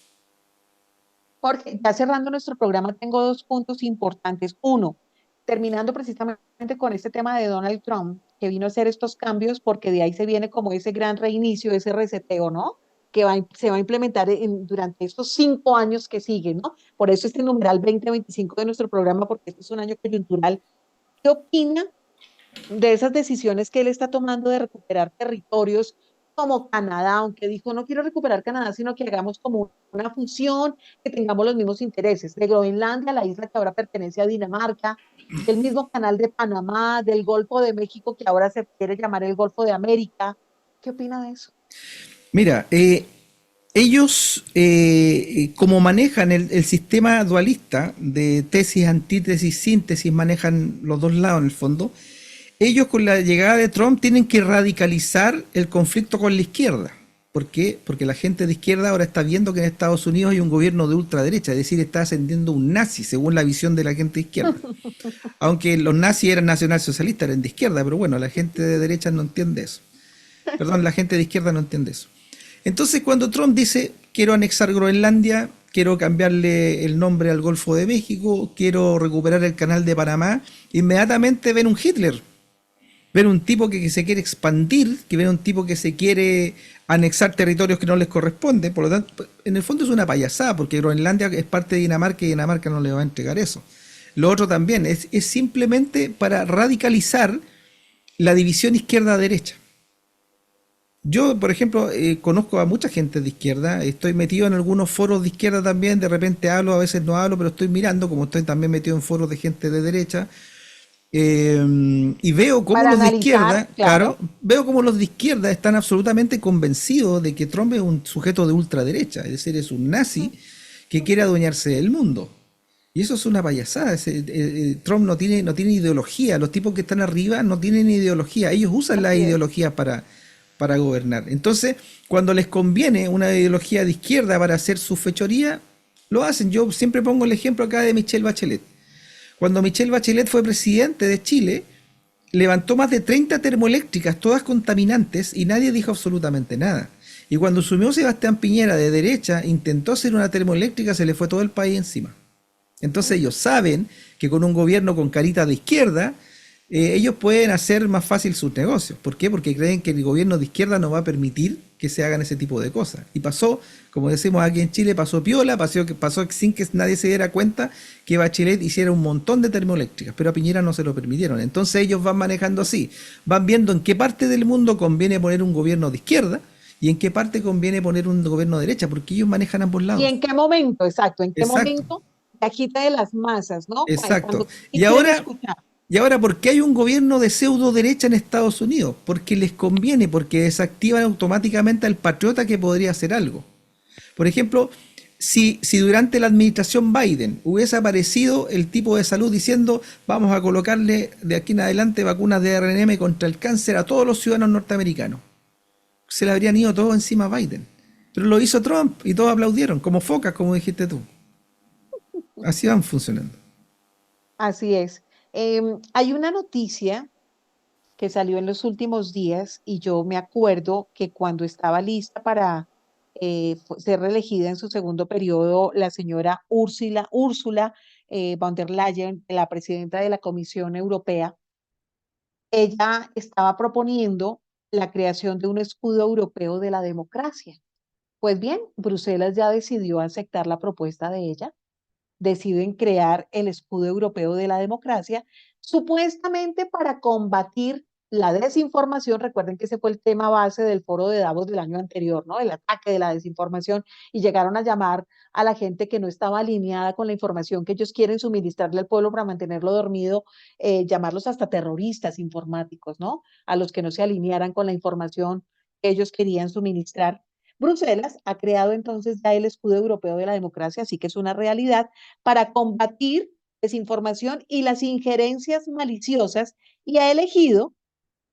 Jorge, ya cerrando nuestro programa, tengo dos puntos importantes. Uno, terminando precisamente con este tema de Donald Trump, que vino a hacer estos cambios, porque de ahí se viene como ese gran reinicio, ese reseteo, ¿no? Se va a implementar durante estos 5 años que siguen, ¿no? Por eso este numeral 2025 de nuestro programa, porque este es un año coyuntural. ¿Qué opina de esas decisiones que él está tomando de recuperar territorios como Canadá, aunque dijo no quiero recuperar Canadá, sino que hagamos como una fusión, que tengamos los mismos intereses, de Groenlandia, la isla que ahora pertenece a Dinamarca, del mismo canal de Panamá, del Golfo de México, que ahora se quiere llamar el Golfo de América? ¿Qué opina de eso? Mira, ellos, como manejan el sistema dualista de tesis, antítesis, síntesis, manejan los dos lados en el fondo, ellos con la llegada de Trump tienen que radicalizar el conflicto con la izquierda. ¿Por qué? Porque la gente de izquierda ahora está viendo que en Estados Unidos hay un gobierno de ultraderecha, es decir, está ascendiendo un nazi, según la visión de la gente de izquierda. Aunque los nazis eran nacionalsocialistas, eran de izquierda, pero bueno, la gente de derecha no entiende eso. Perdón, la gente de izquierda no entiende eso. Entonces, cuando Trump dice, quiero anexar Groenlandia, quiero cambiarle el nombre al Golfo de México, quiero recuperar el canal de Panamá, inmediatamente ven un Hitler, ven un tipo que se quiere expandir, que ven un tipo que se quiere anexar territorios que no les corresponden. Por lo tanto, en el fondo es una payasada, porque Groenlandia es parte de Dinamarca y Dinamarca no le va a entregar eso. Lo otro también es simplemente para radicalizar la división izquierda-derecha. Yo, por ejemplo, conozco a mucha gente de izquierda, estoy metido en algunos foros de izquierda también, de repente hablo, a veces no hablo, pero estoy mirando, como estoy también metido en foros de gente de derecha, y veo cómo Para los de analizar, izquierda, claro, claro, veo cómo los de izquierda están absolutamente convencidos de que Trump es un sujeto de ultraderecha, es decir, es un nazi que quiere adueñarse del mundo. Y eso es una payasada. Trump no tiene ideología. Los tipos que están arriba no tienen ideología. Ellos usan la así es. ideología para gobernar. Entonces, cuando les conviene una ideología de izquierda para hacer su fechoría, lo hacen. Yo siempre pongo el ejemplo acá de Michelle Bachelet. Cuando Michelle Bachelet fue presidente de Chile, levantó más de 30 termoeléctricas, todas contaminantes, y nadie dijo absolutamente nada. Y cuando asumió Sebastián Piñera de derecha, intentó hacer una termoeléctrica, se le fue todo el país encima. Entonces ellos saben que con un gobierno con carita de izquierda, ellos pueden hacer más fácil sus negocios. ¿Por qué? Porque creen que el gobierno de izquierda no va a permitir que se hagan ese tipo de cosas. Y pasó, como decimos aquí en Chile, pasó piola, pasó sin que nadie se diera cuenta que Bachelet hiciera un montón de termoeléctricas, pero a Piñera no se lo permitieron. Entonces ellos van manejando así, van viendo en qué parte del mundo conviene poner un gobierno de izquierda y en qué parte conviene poner un gobierno de derecha, porque ellos manejan ambos ¿Y lados. en qué momento, exacto, en qué Exacto, momento se agita de las masas, ¿no? exacto. Cuando sí Y quieren ahora, escuchar. y ahora, ¿por qué hay un gobierno de pseudo derecha en Estados Unidos? Porque les conviene, porque desactivan automáticamente al patriota que podría hacer algo. Por ejemplo, si durante la administración Biden hubiese aparecido el tipo de salud diciendo vamos a colocarle de aquí en adelante vacunas de ARNM contra el cáncer a todos los ciudadanos norteamericanos, se le habrían ido todos encima a Biden. Pero lo hizo Trump y todos aplaudieron, como focas, como dijiste tú. Así van funcionando. Así es. Hay una noticia que salió en los últimos días y yo me acuerdo que cuando estaba lista para ser reelegida en su segundo periodo, la señora Úrsula von der Leyen, la presidenta de la Comisión Europea, ella estaba proponiendo la creación de un escudo europeo de la democracia. Pues bien, Bruselas ya decidió aceptar la propuesta de ella, deciden crear el escudo europeo de la democracia, supuestamente para combatir la desinformación. Recuerden que ese fue el tema base del foro de Davos del año anterior, ¿no? El ataque de la desinformación, y llegaron a llamar a la gente que no estaba alineada con la información que ellos quieren suministrarle al pueblo para mantenerlo dormido, llamarlos hasta terroristas informáticos, ¿no? A los que no se alinearan con la información que ellos querían suministrar. Bruselas ha creado entonces ya el escudo europeo de la democracia, así que es una realidad para combatir desinformación y las injerencias maliciosas, y ha elegido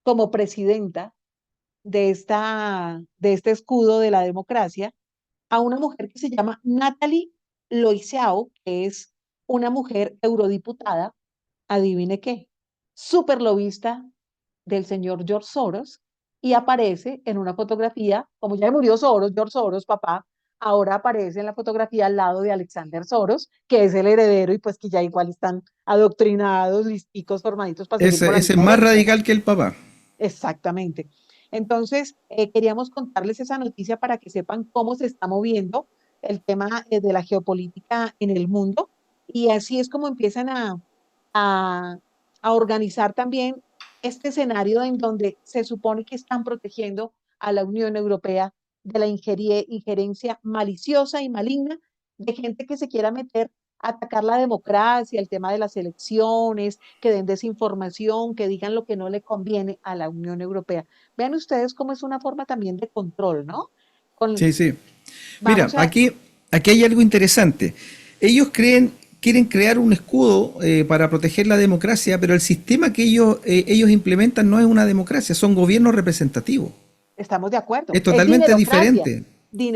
como presidenta de este escudo de la democracia a una mujer que se llama Natalie Loiseau, que es una mujer eurodiputada, adivine qué, super lobista del señor George Soros, y aparece en una fotografía, como ya murió Soros, George Soros, papá, ahora aparece en la fotografía al lado de Alexander Soros, que es el heredero y pues que ya igual están adoctrinados, listicos, formaditos para seguir por la Ese es misma más herencia, ¿no? radical que el papá. Exactamente. Entonces, queríamos contarles esa noticia para que sepan cómo se está moviendo el tema de la geopolítica en el mundo, y así es como empiezan a, a organizar también este escenario en donde se supone que están protegiendo a la Unión Europea de la injerencia maliciosa y maligna de gente que se quiera meter a atacar la democracia, el tema de las elecciones, que den desinformación, que digan lo que no le conviene a la Unión Europea. Vean ustedes cómo es una forma también de control, ¿no? Sí, sí. Mira, Vamos a, aquí hay algo interesante. Ellos quieren crear un escudo para proteger la democracia, pero el sistema que ellos implementan no es una democracia, son gobiernos representativos. estamos de acuerdo, Es es totalmente dinerocracia, diferente.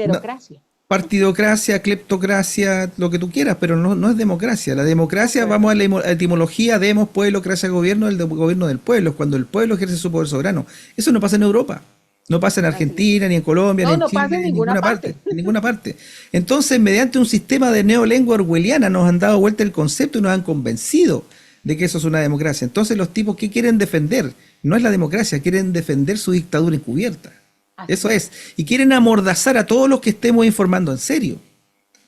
No, dinerocracia. partidocracia, cleptocracia, lo que tú quieras, pero no es democracia. La De democracia, acuerdo. vamos a la etimología, demos, pueblo, cracia, gobierno, gobierno del pueblo, es cuando el pueblo ejerce su poder soberano. Eso no pasa en Europa. No pasa en Así es. Argentina, ni en Colombia, ni No, en no pasa Chile, en ni en ninguna ninguna parte, parte. en ninguna parte. Entonces, mediante un sistema de neolengua orwelliana nos han dado vuelta el concepto y nos han convencido de que eso es una democracia. Entonces, los tipos que quieren defender no es la democracia, quieren defender su dictadura encubierta. Así Eso es. es. Y quieren amordazar a todos los que estemos informando en serio.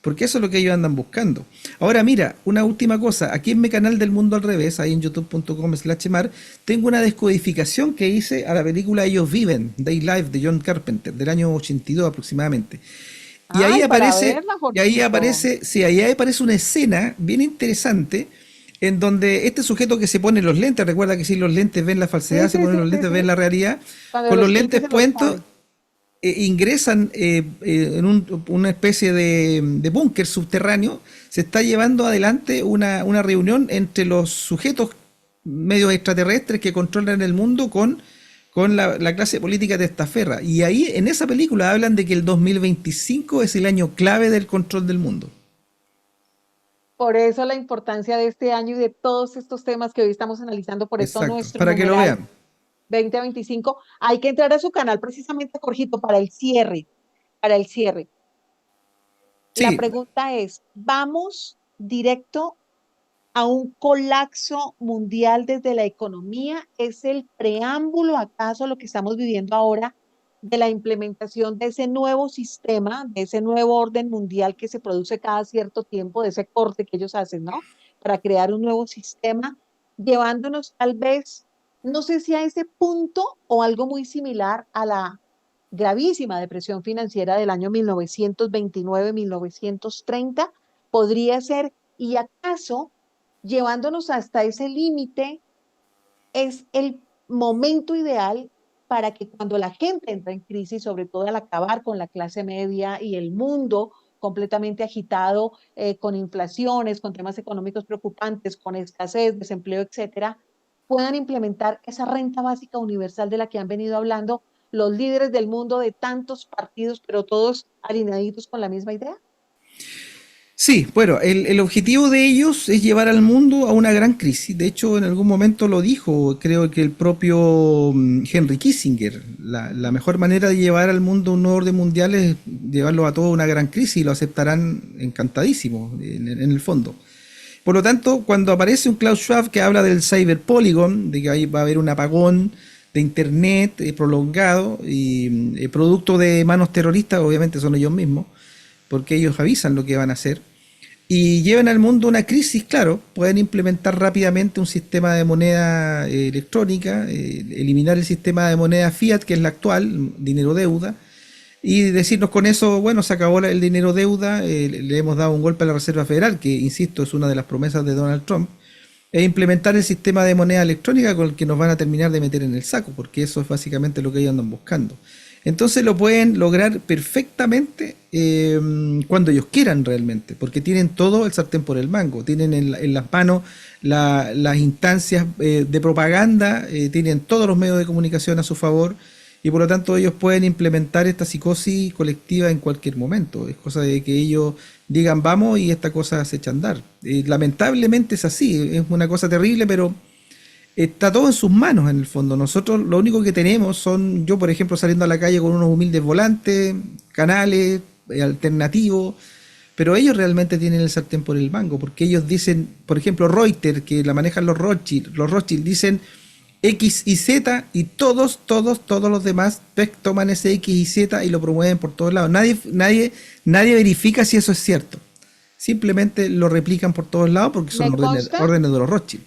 Porque eso es lo que ellos andan buscando. Ahora mira, una última cosa. Aquí en mi canal del Mundo al Revés, ahí en youtube.com/mar, tengo una descodificación que hice a la película Ellos Viven, They Live, de John Carpenter, del año 82 aproximadamente. Y ahí Ay, para aparece, verla, Jorgito. sí, ahí aparece una escena bien interesante en donde este sujeto que se pone los lentes, recuerda que si los lentes ven la Sí, falsedad, se sí, ponen sí, los sí, lentes ven sí. la realidad, Cuando con los los cliques lentes se los puestos pone. ingresan en una especie de búnker subterráneo, se está llevando adelante una reunión entre los sujetos medios extraterrestres que controlan el mundo con la clase política testaferra. Y ahí en esa película hablan de que el 2025 es el año clave del control del mundo. Por eso la importancia de este año y de todos estos temas que hoy estamos analizando, por eso Exacto, nuestro para que lo numeral vean. 2025, hay que entrar a su canal precisamente, Jorgito, para el cierre, para el cierre. La Sí, pregunta es, ¿vamos directo a un colapso mundial desde la economía? ¿Es el preámbulo acaso lo que estamos viviendo ahora de la implementación de ese nuevo sistema, de ese nuevo orden mundial que se produce cada cierto tiempo, de ese corte que ellos hacen, ¿no? Para crear un nuevo sistema, llevándonos tal vez, no sé si a ese punto o algo muy similar a la gravísima depresión financiera del año 1929-1930, podría ser, y acaso llevándonos hasta ese límite es el momento ideal para que cuando la gente entra en crisis, sobre todo al acabar con la clase media y el mundo completamente agitado, con inflaciones, con temas económicos preocupantes, con escasez, desempleo, etcétera, puedan implementar esa renta básica universal de la que han venido hablando los líderes del mundo de tantos partidos, pero todos alineaditos con la misma idea. sí, bueno, el objetivo de ellos es llevar al mundo a una gran crisis. De hecho, en algún momento lo dijo, creo que el propio Henry Kissinger. La mejor manera de llevar al mundo a un nuevo orden mundial es llevarlo a toda una gran crisis y lo aceptarán encantadísimos en el fondo. Por lo tanto, cuando aparece un Klaus Schwab que habla del Cyber Polygon, de que ahí va a haber un apagón de Internet prolongado y producto de manos terroristas, obviamente son ellos mismos, porque ellos avisan lo que van a hacer, y llevan al mundo una crisis, claro, pueden implementar rápidamente un sistema de moneda electrónica, eliminar el sistema de moneda fiat, que es la actual, dinero deuda, y decirnos con eso, bueno, se acabó el dinero deuda, le hemos dado un golpe a la Reserva Federal, que insisto, es una de las promesas de Donald Trump, e implementar el sistema de moneda electrónica con el que nos van a terminar de meter en el saco, porque eso es básicamente lo que ellos andan buscando. Entonces lo pueden lograr perfectamente cuando ellos quieran realmente, porque tienen todo el sartén por el mango, tienen en las manos las instancias de propaganda, tienen todos los medios de comunicación a su favor, y por lo tanto ellos pueden implementar esta psicosis colectiva en cualquier momento. Es cosa de que ellos digan vamos y esta cosa se echa a andar. Lamentablemente es así, es una cosa terrible, pero está todo en sus manos en el fondo. Nosotros lo único que tenemos son, yo por ejemplo saliendo a la calle con unos humildes volantes, canales alternativos, pero ellos realmente tienen el sartén por el mango, porque ellos dicen, por ejemplo Reuters, que la manejan los Rothschild dicen X y Z, y todos los demás toman ese X y Z y lo promueven por todos lados. Nadie verifica si eso es cierto. Simplemente lo replican por todos lados porque son órdenes de los Rothschild.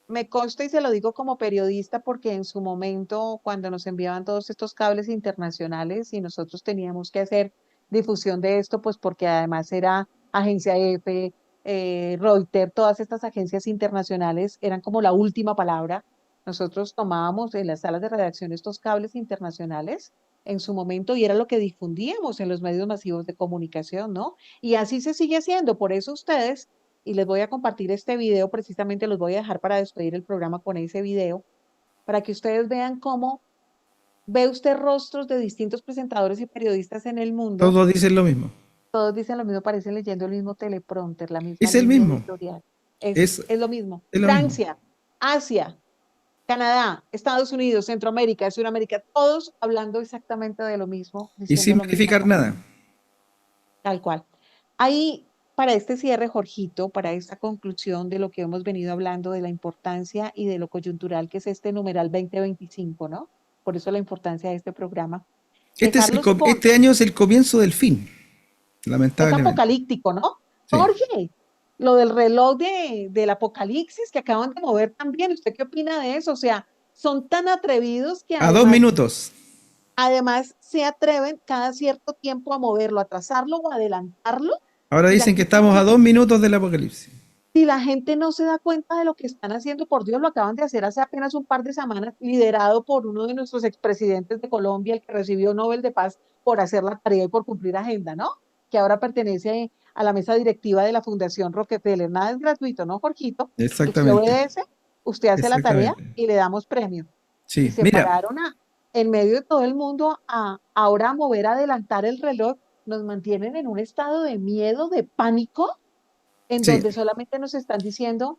Me consta y se lo digo como periodista porque en su momento, cuando nos enviaban todos estos cables internacionales y nosotros teníamos que hacer difusión de esto, pues porque además era Agencia EFE, Reuters, todas estas agencias internacionales eran como la última palabra. Nosotros tomábamos en las salas de redacción estos cables internacionales en su momento y era lo que difundíamos en los medios masivos de comunicación, ¿no? Y así se sigue haciendo. Por eso ustedes, y les voy a compartir este video, precisamente los voy a dejar para despedir el programa con ese video, para que ustedes vean cómo ve usted rostros de distintos presentadores y periodistas en el mundo. Todos dicen lo mismo. Todos dicen lo mismo, parecen leyendo el mismo teleprompter, la misma Es el línea mismo. editorial. Es Es lo mismo. lo mismo. Francia, Asia, Canadá, Estados Unidos, Centroamérica, Sudamérica, todos hablando exactamente de lo mismo. Y sin verificar nada. Tal cual. Ahí, para este cierre, Jorgito, para esta conclusión de lo que hemos venido hablando, de la importancia y de lo coyuntural que es este numeral 2025, ¿no? Por eso la importancia de este programa. Este año es el comienzo del fin, lamentablemente. Es apocalíptico, ¿no? Sí. Jorge, lo del reloj del apocalipsis que acaban de mover también, ¿usted qué opina de eso? O sea, son tan atrevidos que A 2 minutos. Además se atreven cada cierto tiempo a moverlo, a trazarlo o a adelantarlo. Ahora dicen que estamos a 2 minutos del apocalipsis. Si la gente no se da cuenta de lo que están haciendo, por Dios, lo acaban de hacer hace apenas un par de semanas, liderado por uno de nuestros expresidentes de Colombia, el que recibió Nobel de Paz por hacer la tarea y por cumplir agenda, ¿no? Que ahora pertenece a la mesa directiva de la Fundación Rockefeller. Nada es gratuito, ¿no, Jorgito? Exactamente. Usted obedece, usted hace la tarea y le damos premio. Sí, y se pararon en medio de todo el mundo ahora a mover, a adelantar el reloj. Nos mantienen en un estado de miedo, de pánico, en donde solamente nos están diciendo,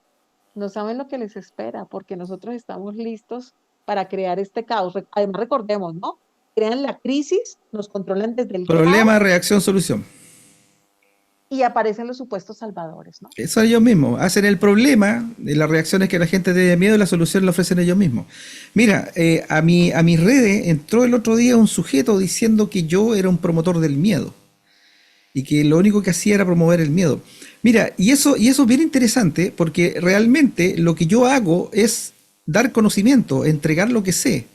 no saben lo que les espera, porque nosotros estamos listos para crear este caos. Además, recordemos, ¿no? Crean la crisis, nos controlan desde el problema, caos, reacción, solución. Y aparecen los supuestos salvadores, ¿no? Eso ellos mismos. Hacen el problema, las reacciones que la gente tiene miedo, y la solución la ofrecen ellos mismos. Mira, a mis redes entró el otro día un sujeto diciendo que yo era un promotor del miedo. Y que lo único que hacía era promover el miedo. Mira, y eso es bien interesante, porque realmente lo que yo hago es dar conocimiento, entregar lo que sé.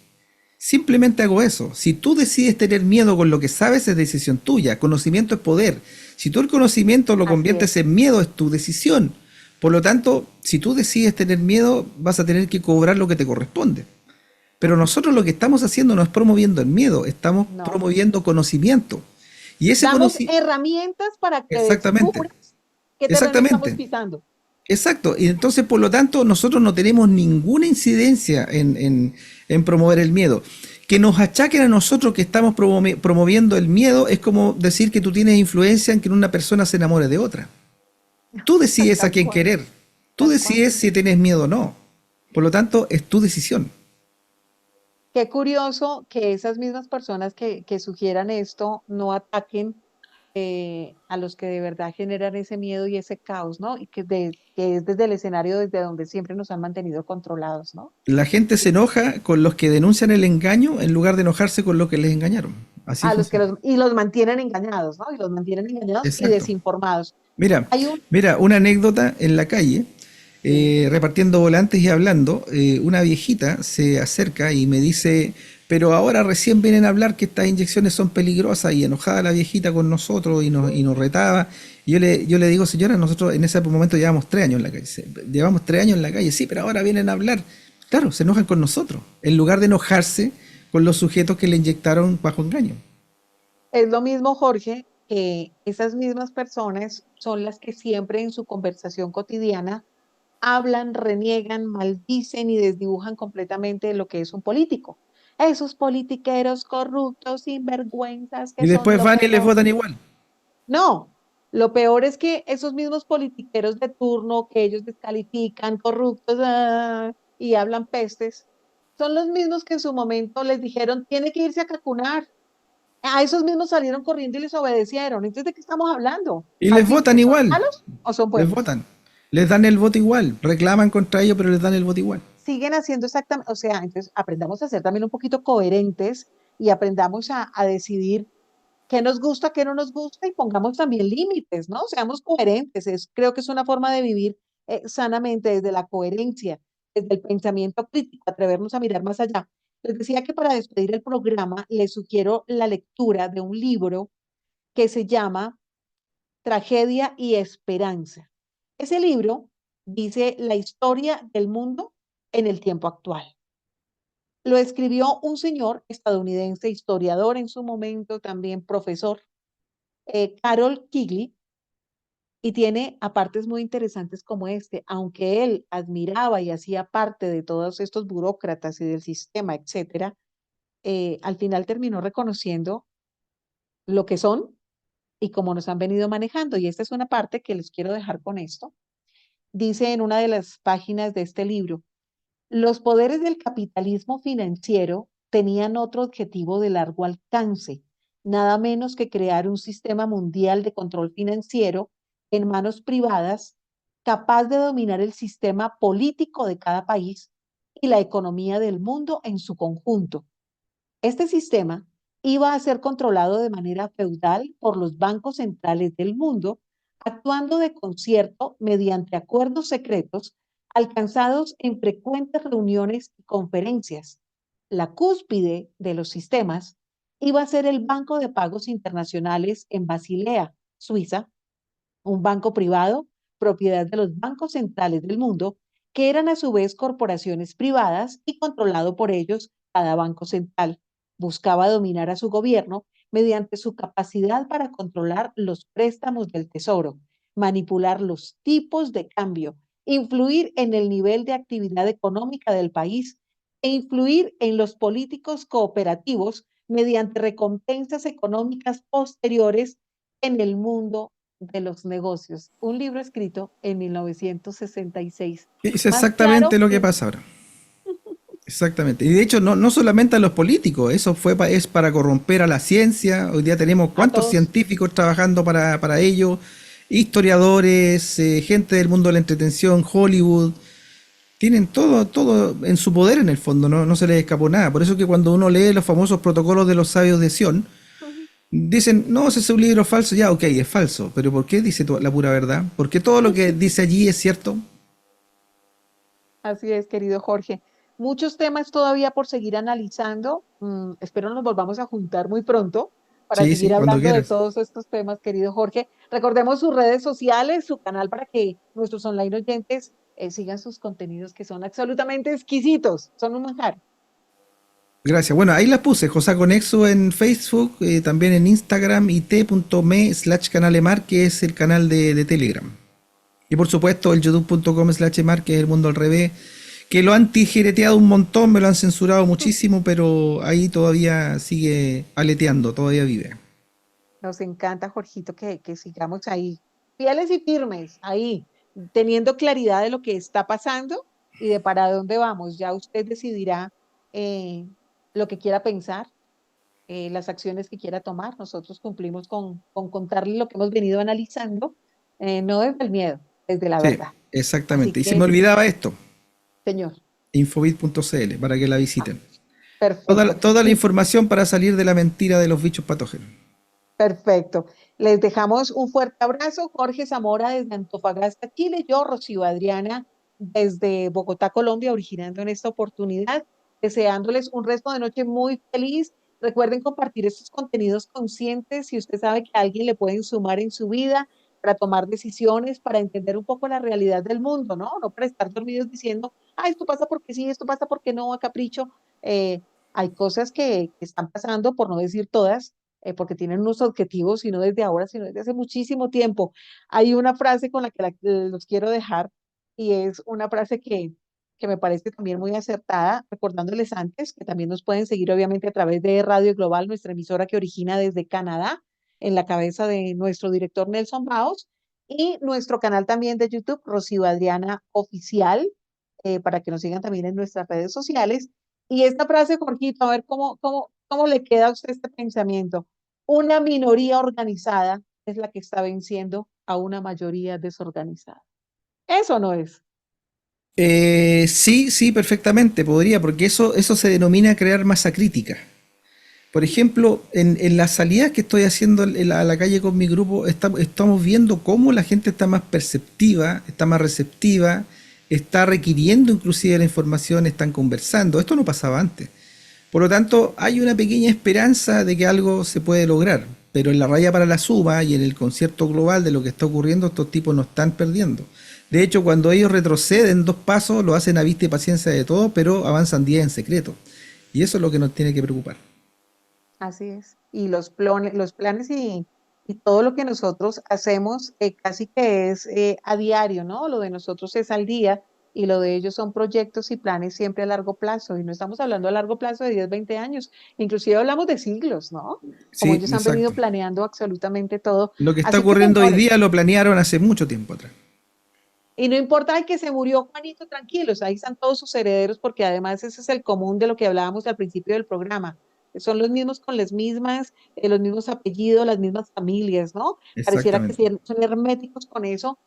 Simplemente hago eso. Si tú decides tener miedo con lo que sabes, es decisión tuya. Conocimiento es poder. Si tú el conocimiento lo conviertes en miedo, es tu decisión. Por lo tanto, si tú decides tener miedo, vas a tener que cobrar lo que te corresponde. Pero nosotros lo que estamos haciendo no es promoviendo el miedo, estamos promoviendo conocimiento. Y ese damos herramientas para que descubras qué terreno estamos pisando. Exacto, y entonces por lo tanto nosotros no tenemos ninguna incidencia en promover el miedo. Que nos achaquen a nosotros que estamos promoviendo el miedo es como decir que tú tienes influencia en que una persona se enamore de otra. Tú decides a quién querer, tú decides si tienes miedo o no. Por lo tanto, es tu decisión. Qué curioso que esas mismas personas que sugieran esto no ataquen a los que de verdad generan ese miedo y ese caos, ¿no? Y que es desde el escenario desde donde siempre nos han mantenido controlados, ¿no? La gente se enoja con los que denuncian el engaño en lugar de enojarse con los que les engañaron. Así A los que funciona. y los mantienen engañados, ¿no? Y los mantienen engañados y Exacto. desinformados. Mira, Hay un, mira, una anécdota en la calle, sí, repartiendo volantes y hablando, una viejita se acerca y me dice, pero ahora recién vienen a hablar que estas inyecciones son peligrosas y enojada la viejita con nosotros y nos retaba. Y yo le digo, señora, nosotros en ese momento llevamos 3 años en la calle. Llevamos 3 años en la calle, sí, pero ahora vienen a hablar. Claro, se enojan con nosotros, en lugar de enojarse con los sujetos que le inyectaron bajo engaño. es lo mismo, Jorge, que esas mismas personas son las que siempre en su conversación cotidiana hablan, reniegan, maldicen y desdibujan completamente lo que es un político. Esos politiqueros corruptos, sinvergüenzas, Y que son después lo van y les peor. votan igual. No, lo peor es que esos mismos politiqueros de turno que ellos descalifican, corruptos, y hablan pestes, son los mismos que en su momento les dijeron, tiene que irse a cacunar. A esos mismos salieron corriendo y les obedecieron. Entonces, ¿de qué estamos hablando? Y les ¿Así votan son igual. malos o son Les buenos? votan. Les dan el voto igual. Reclaman contra ellos, pero les dan el voto igual. Siguen haciendo exactamente, o sea, entonces aprendamos a ser también un poquito coherentes y aprendamos a decidir qué nos gusta, qué no nos gusta y pongamos también límites, ¿no? Seamos coherentes. Creo que es una forma de vivir sanamente desde la coherencia, desde el pensamiento crítico, atrevernos a mirar más allá. Les decía que para despedir el programa les sugiero la lectura de un libro que se llama Tragedia y Esperanza. Ese libro dice la historia del mundo en el tiempo actual. Lo escribió un señor estadounidense, historiador en su momento, también profesor, Carol Kigley, y tiene apartes muy interesantes como este, aunque él admiraba y hacía parte de todos estos burócratas y del sistema, etcétera, al final terminó reconociendo lo que son y cómo nos han venido manejando. Y esta es una parte que les quiero dejar con esto. Dice en una de las páginas de este libro, los poderes del capitalismo financiero tenían otro objetivo de largo alcance, nada menos que crear un sistema mundial de control financiero en manos privadas capaz de dominar el sistema político de cada país y la economía del mundo en su conjunto. Este sistema iba a ser controlado de manera feudal por los bancos centrales del mundo, actuando de concierto mediante acuerdos secretos alcanzados en frecuentes reuniones y conferencias. La cúspide de los sistemas iba a ser el Banco de Pagos Internacionales en Basilea, Suiza, un banco privado, propiedad de los bancos centrales del mundo, que eran a su vez corporaciones privadas y controlado por ellos cada banco central. Buscaba dominar a su gobierno mediante su capacidad para controlar los préstamos del tesoro, manipular los tipos de cambio, influir en el nivel de actividad económica del país e influir en los políticos cooperativos mediante recompensas económicas posteriores en el mundo de los negocios. Un libro escrito en 1966. Es Más claro, exactamente lo que pasa ahora. Exactamente. Y de hecho, no solamente a los políticos, eso es para corromper a la ciencia. Hoy día tenemos a cuántos todos. científicos trabajando para ello, historiadores, gente del mundo de la entretención, Hollywood. Tienen todo en su poder en el fondo, no se les escapó nada. Por eso que cuando uno lee los famosos protocolos de los sabios de Sion, dicen, no, ese es un libro falso, ya, ok, es falso, pero ¿por qué dice la pura verdad? ¿Porque todo lo que dice allí es cierto? Así es, querido Jorge. Muchos temas todavía por seguir analizando. Espero nos volvamos a juntar muy pronto para Sí, seguir sí, cuando hablando de quieras. todos estos temas, querido Jorge. Recordemos sus redes sociales, su canal para que nuestros online oyentes sigan sus contenidos que son absolutamente exquisitos. Son un manjar. Gracias. Bueno, ahí las puse, José Conexo en Facebook, también en Instagram y t.me/canalemar, que es el canal de Telegram. Y por supuesto el youtube.com/mar, que es el mundo al revés, que lo han tijereteado un montón, me lo han censurado muchísimo, pero ahí todavía sigue aleteando, todavía vive. Nos encanta, Jorgito, que sigamos ahí, fieles y firmes, ahí, teniendo claridad de lo que está pasando y de para dónde vamos. Ya usted decidirá eh, lo que quiera pensar. las acciones que quiera tomar. Nosotros cumplimos con contarle lo que hemos venido analizando, no desde el miedo, desde la Sí, verdad. Así exactamente. Y se me que, olvidaba esto, señor, infobit.cl, para que la ah, visiten. perfecto. Toda la Y información para salir de la mentira de los bichos patógenos. perfecto. Les dejamos un fuerte abrazo. Jorge Zamora desde Antofagasta, Chile. Yo, Rocío Adriana, desde Bogotá, Colombia, originando en esta oportunidad, deseándoles un resto de noche muy feliz. Recuerden compartir estos contenidos conscientes si usted sabe que a alguien le pueden sumar en su vida para tomar decisiones, para entender un poco la realidad del mundo, ¿no? No para estar dormidos diciendo, ah, esto pasa porque sí, esto pasa porque no, a capricho. Eh, Hay cosas que están pasando, por no decir todas, porque tienen unos objetivos, y no desde ahora, sino desde hace muchísimo tiempo. Hay una frase con la que los quiero dejar, y es una frase que me parece también muy acertada, recordándoles antes que también nos pueden seguir obviamente a través de Radio Global, nuestra emisora que origina desde Canadá, en la cabeza de nuestro director Nelson Baos, y nuestro canal también de YouTube, Rocío Adriana Oficial, para que nos sigan también en nuestras redes sociales. Y esta frase, Jorgito, a ver cómo le queda a usted este pensamiento. Una minoría organizada es la que está venciendo a una mayoría desorganizada. Eso no es. Sí, sí, perfectamente, podría, porque eso se denomina crear masa crítica. Por ejemplo, en las salidas que estoy haciendo a la calle con mi grupo, estamos viendo cómo la gente está más perceptiva, está más receptiva, está requiriendo inclusive la información, están conversando. Esto no pasaba antes. Por lo tanto, hay una pequeña esperanza de que algo se puede lograr, pero en la raya para la suma y en el concierto global de lo que está ocurriendo, estos tipos no están perdiendo. De hecho, cuando ellos retroceden 2 pasos, lo hacen a vista y paciencia de todo, pero avanzan 10 en secreto. Y eso es lo que nos tiene que preocupar. Así es. Y los planes y todo lo que nosotros hacemos casi que es a diario, ¿no? Lo de nosotros es al día, y lo de ellos son proyectos y planes siempre a largo plazo. Y no estamos hablando a largo plazo de 10 20 años, inclusive hablamos de siglos, ¿no? Como Sí, ellos han venido exacto. planeando absolutamente todo. Lo que está Así que, ocurriendo hoy señores, día lo planearon hace mucho tiempo atrás. y no importa de que se murió Juanito, tranquilos, ahí están todos sus herederos, porque además ese es el común de lo que hablábamos al principio del programa. Son los mismos con las mismas, los mismos apellidos, las mismas familias, ¿no? Pareciera que Exactamente. son herméticos con eso,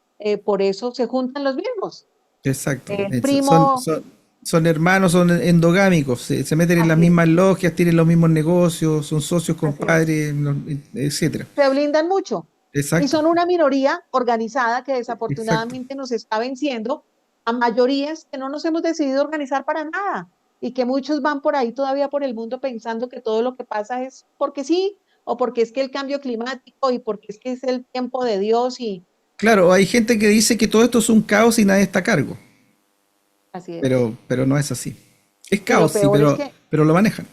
por eso se juntan los mismos. Exacto. El Son, primo, son, son hermanos, son endogámicos, se meten en las así es, mismas logias, tienen los mismos negocios, son socios, así es. compadres, etcétera. Se blindan mucho y Exacto. son una minoría organizada que Exacto. desafortunadamente nos está venciendo a mayorías que no nos hemos decidido organizar para nada, y que muchos van por ahí todavía por el mundo pensando que todo lo que pasa es porque sí, o porque es que el cambio climático, y porque es que es el tiempo de Dios, y Claro, hay gente que dice que todo esto es un caos y nadie está a cargo, así es. pero no es así. Es Y lo caos, sí, peor es que pero lo manejan.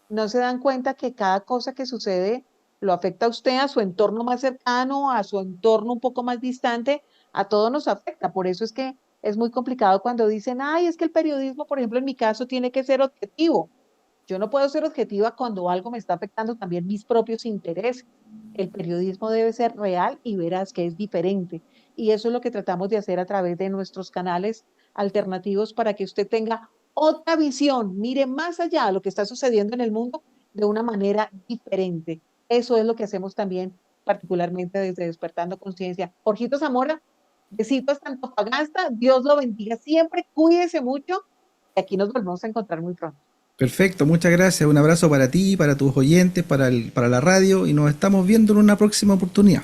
no se dan cuenta que cada cosa que sucede lo afecta a usted, a su entorno más cercano, a su entorno un poco más distante, a todo nos afecta. Por eso es que es muy complicado cuando dicen, ay, es que el periodismo, por ejemplo, en mi caso, tiene que ser objetivo. Yo no puedo ser objetiva cuando algo me está afectando también mis propios intereses. El periodismo debe ser real y verás que es diferente. Y eso es lo que tratamos de hacer a través de nuestros canales alternativos, para que usted tenga otra visión, mire más allá de lo que está sucediendo en el mundo de una manera diferente. Eso es lo que hacemos también, particularmente desde Despertando Conciencia. Jorgito Zamora, besitos hasta Antofagasta, Dios lo bendiga siempre, cuídese mucho, y aquí nos volvemos a encontrar muy pronto. Perfecto, muchas gracias. Un abrazo para ti, para tus oyentes, para la radio y nos estamos viendo en una próxima oportunidad.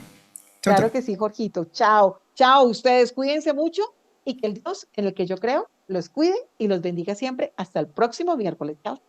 Chao, chao. Claro que sí, Jorgito. Chao, chao. Ustedes cuídense mucho, y que el Dios en el que yo creo los cuide y los bendiga siempre. Hasta el próximo miércoles. Chao.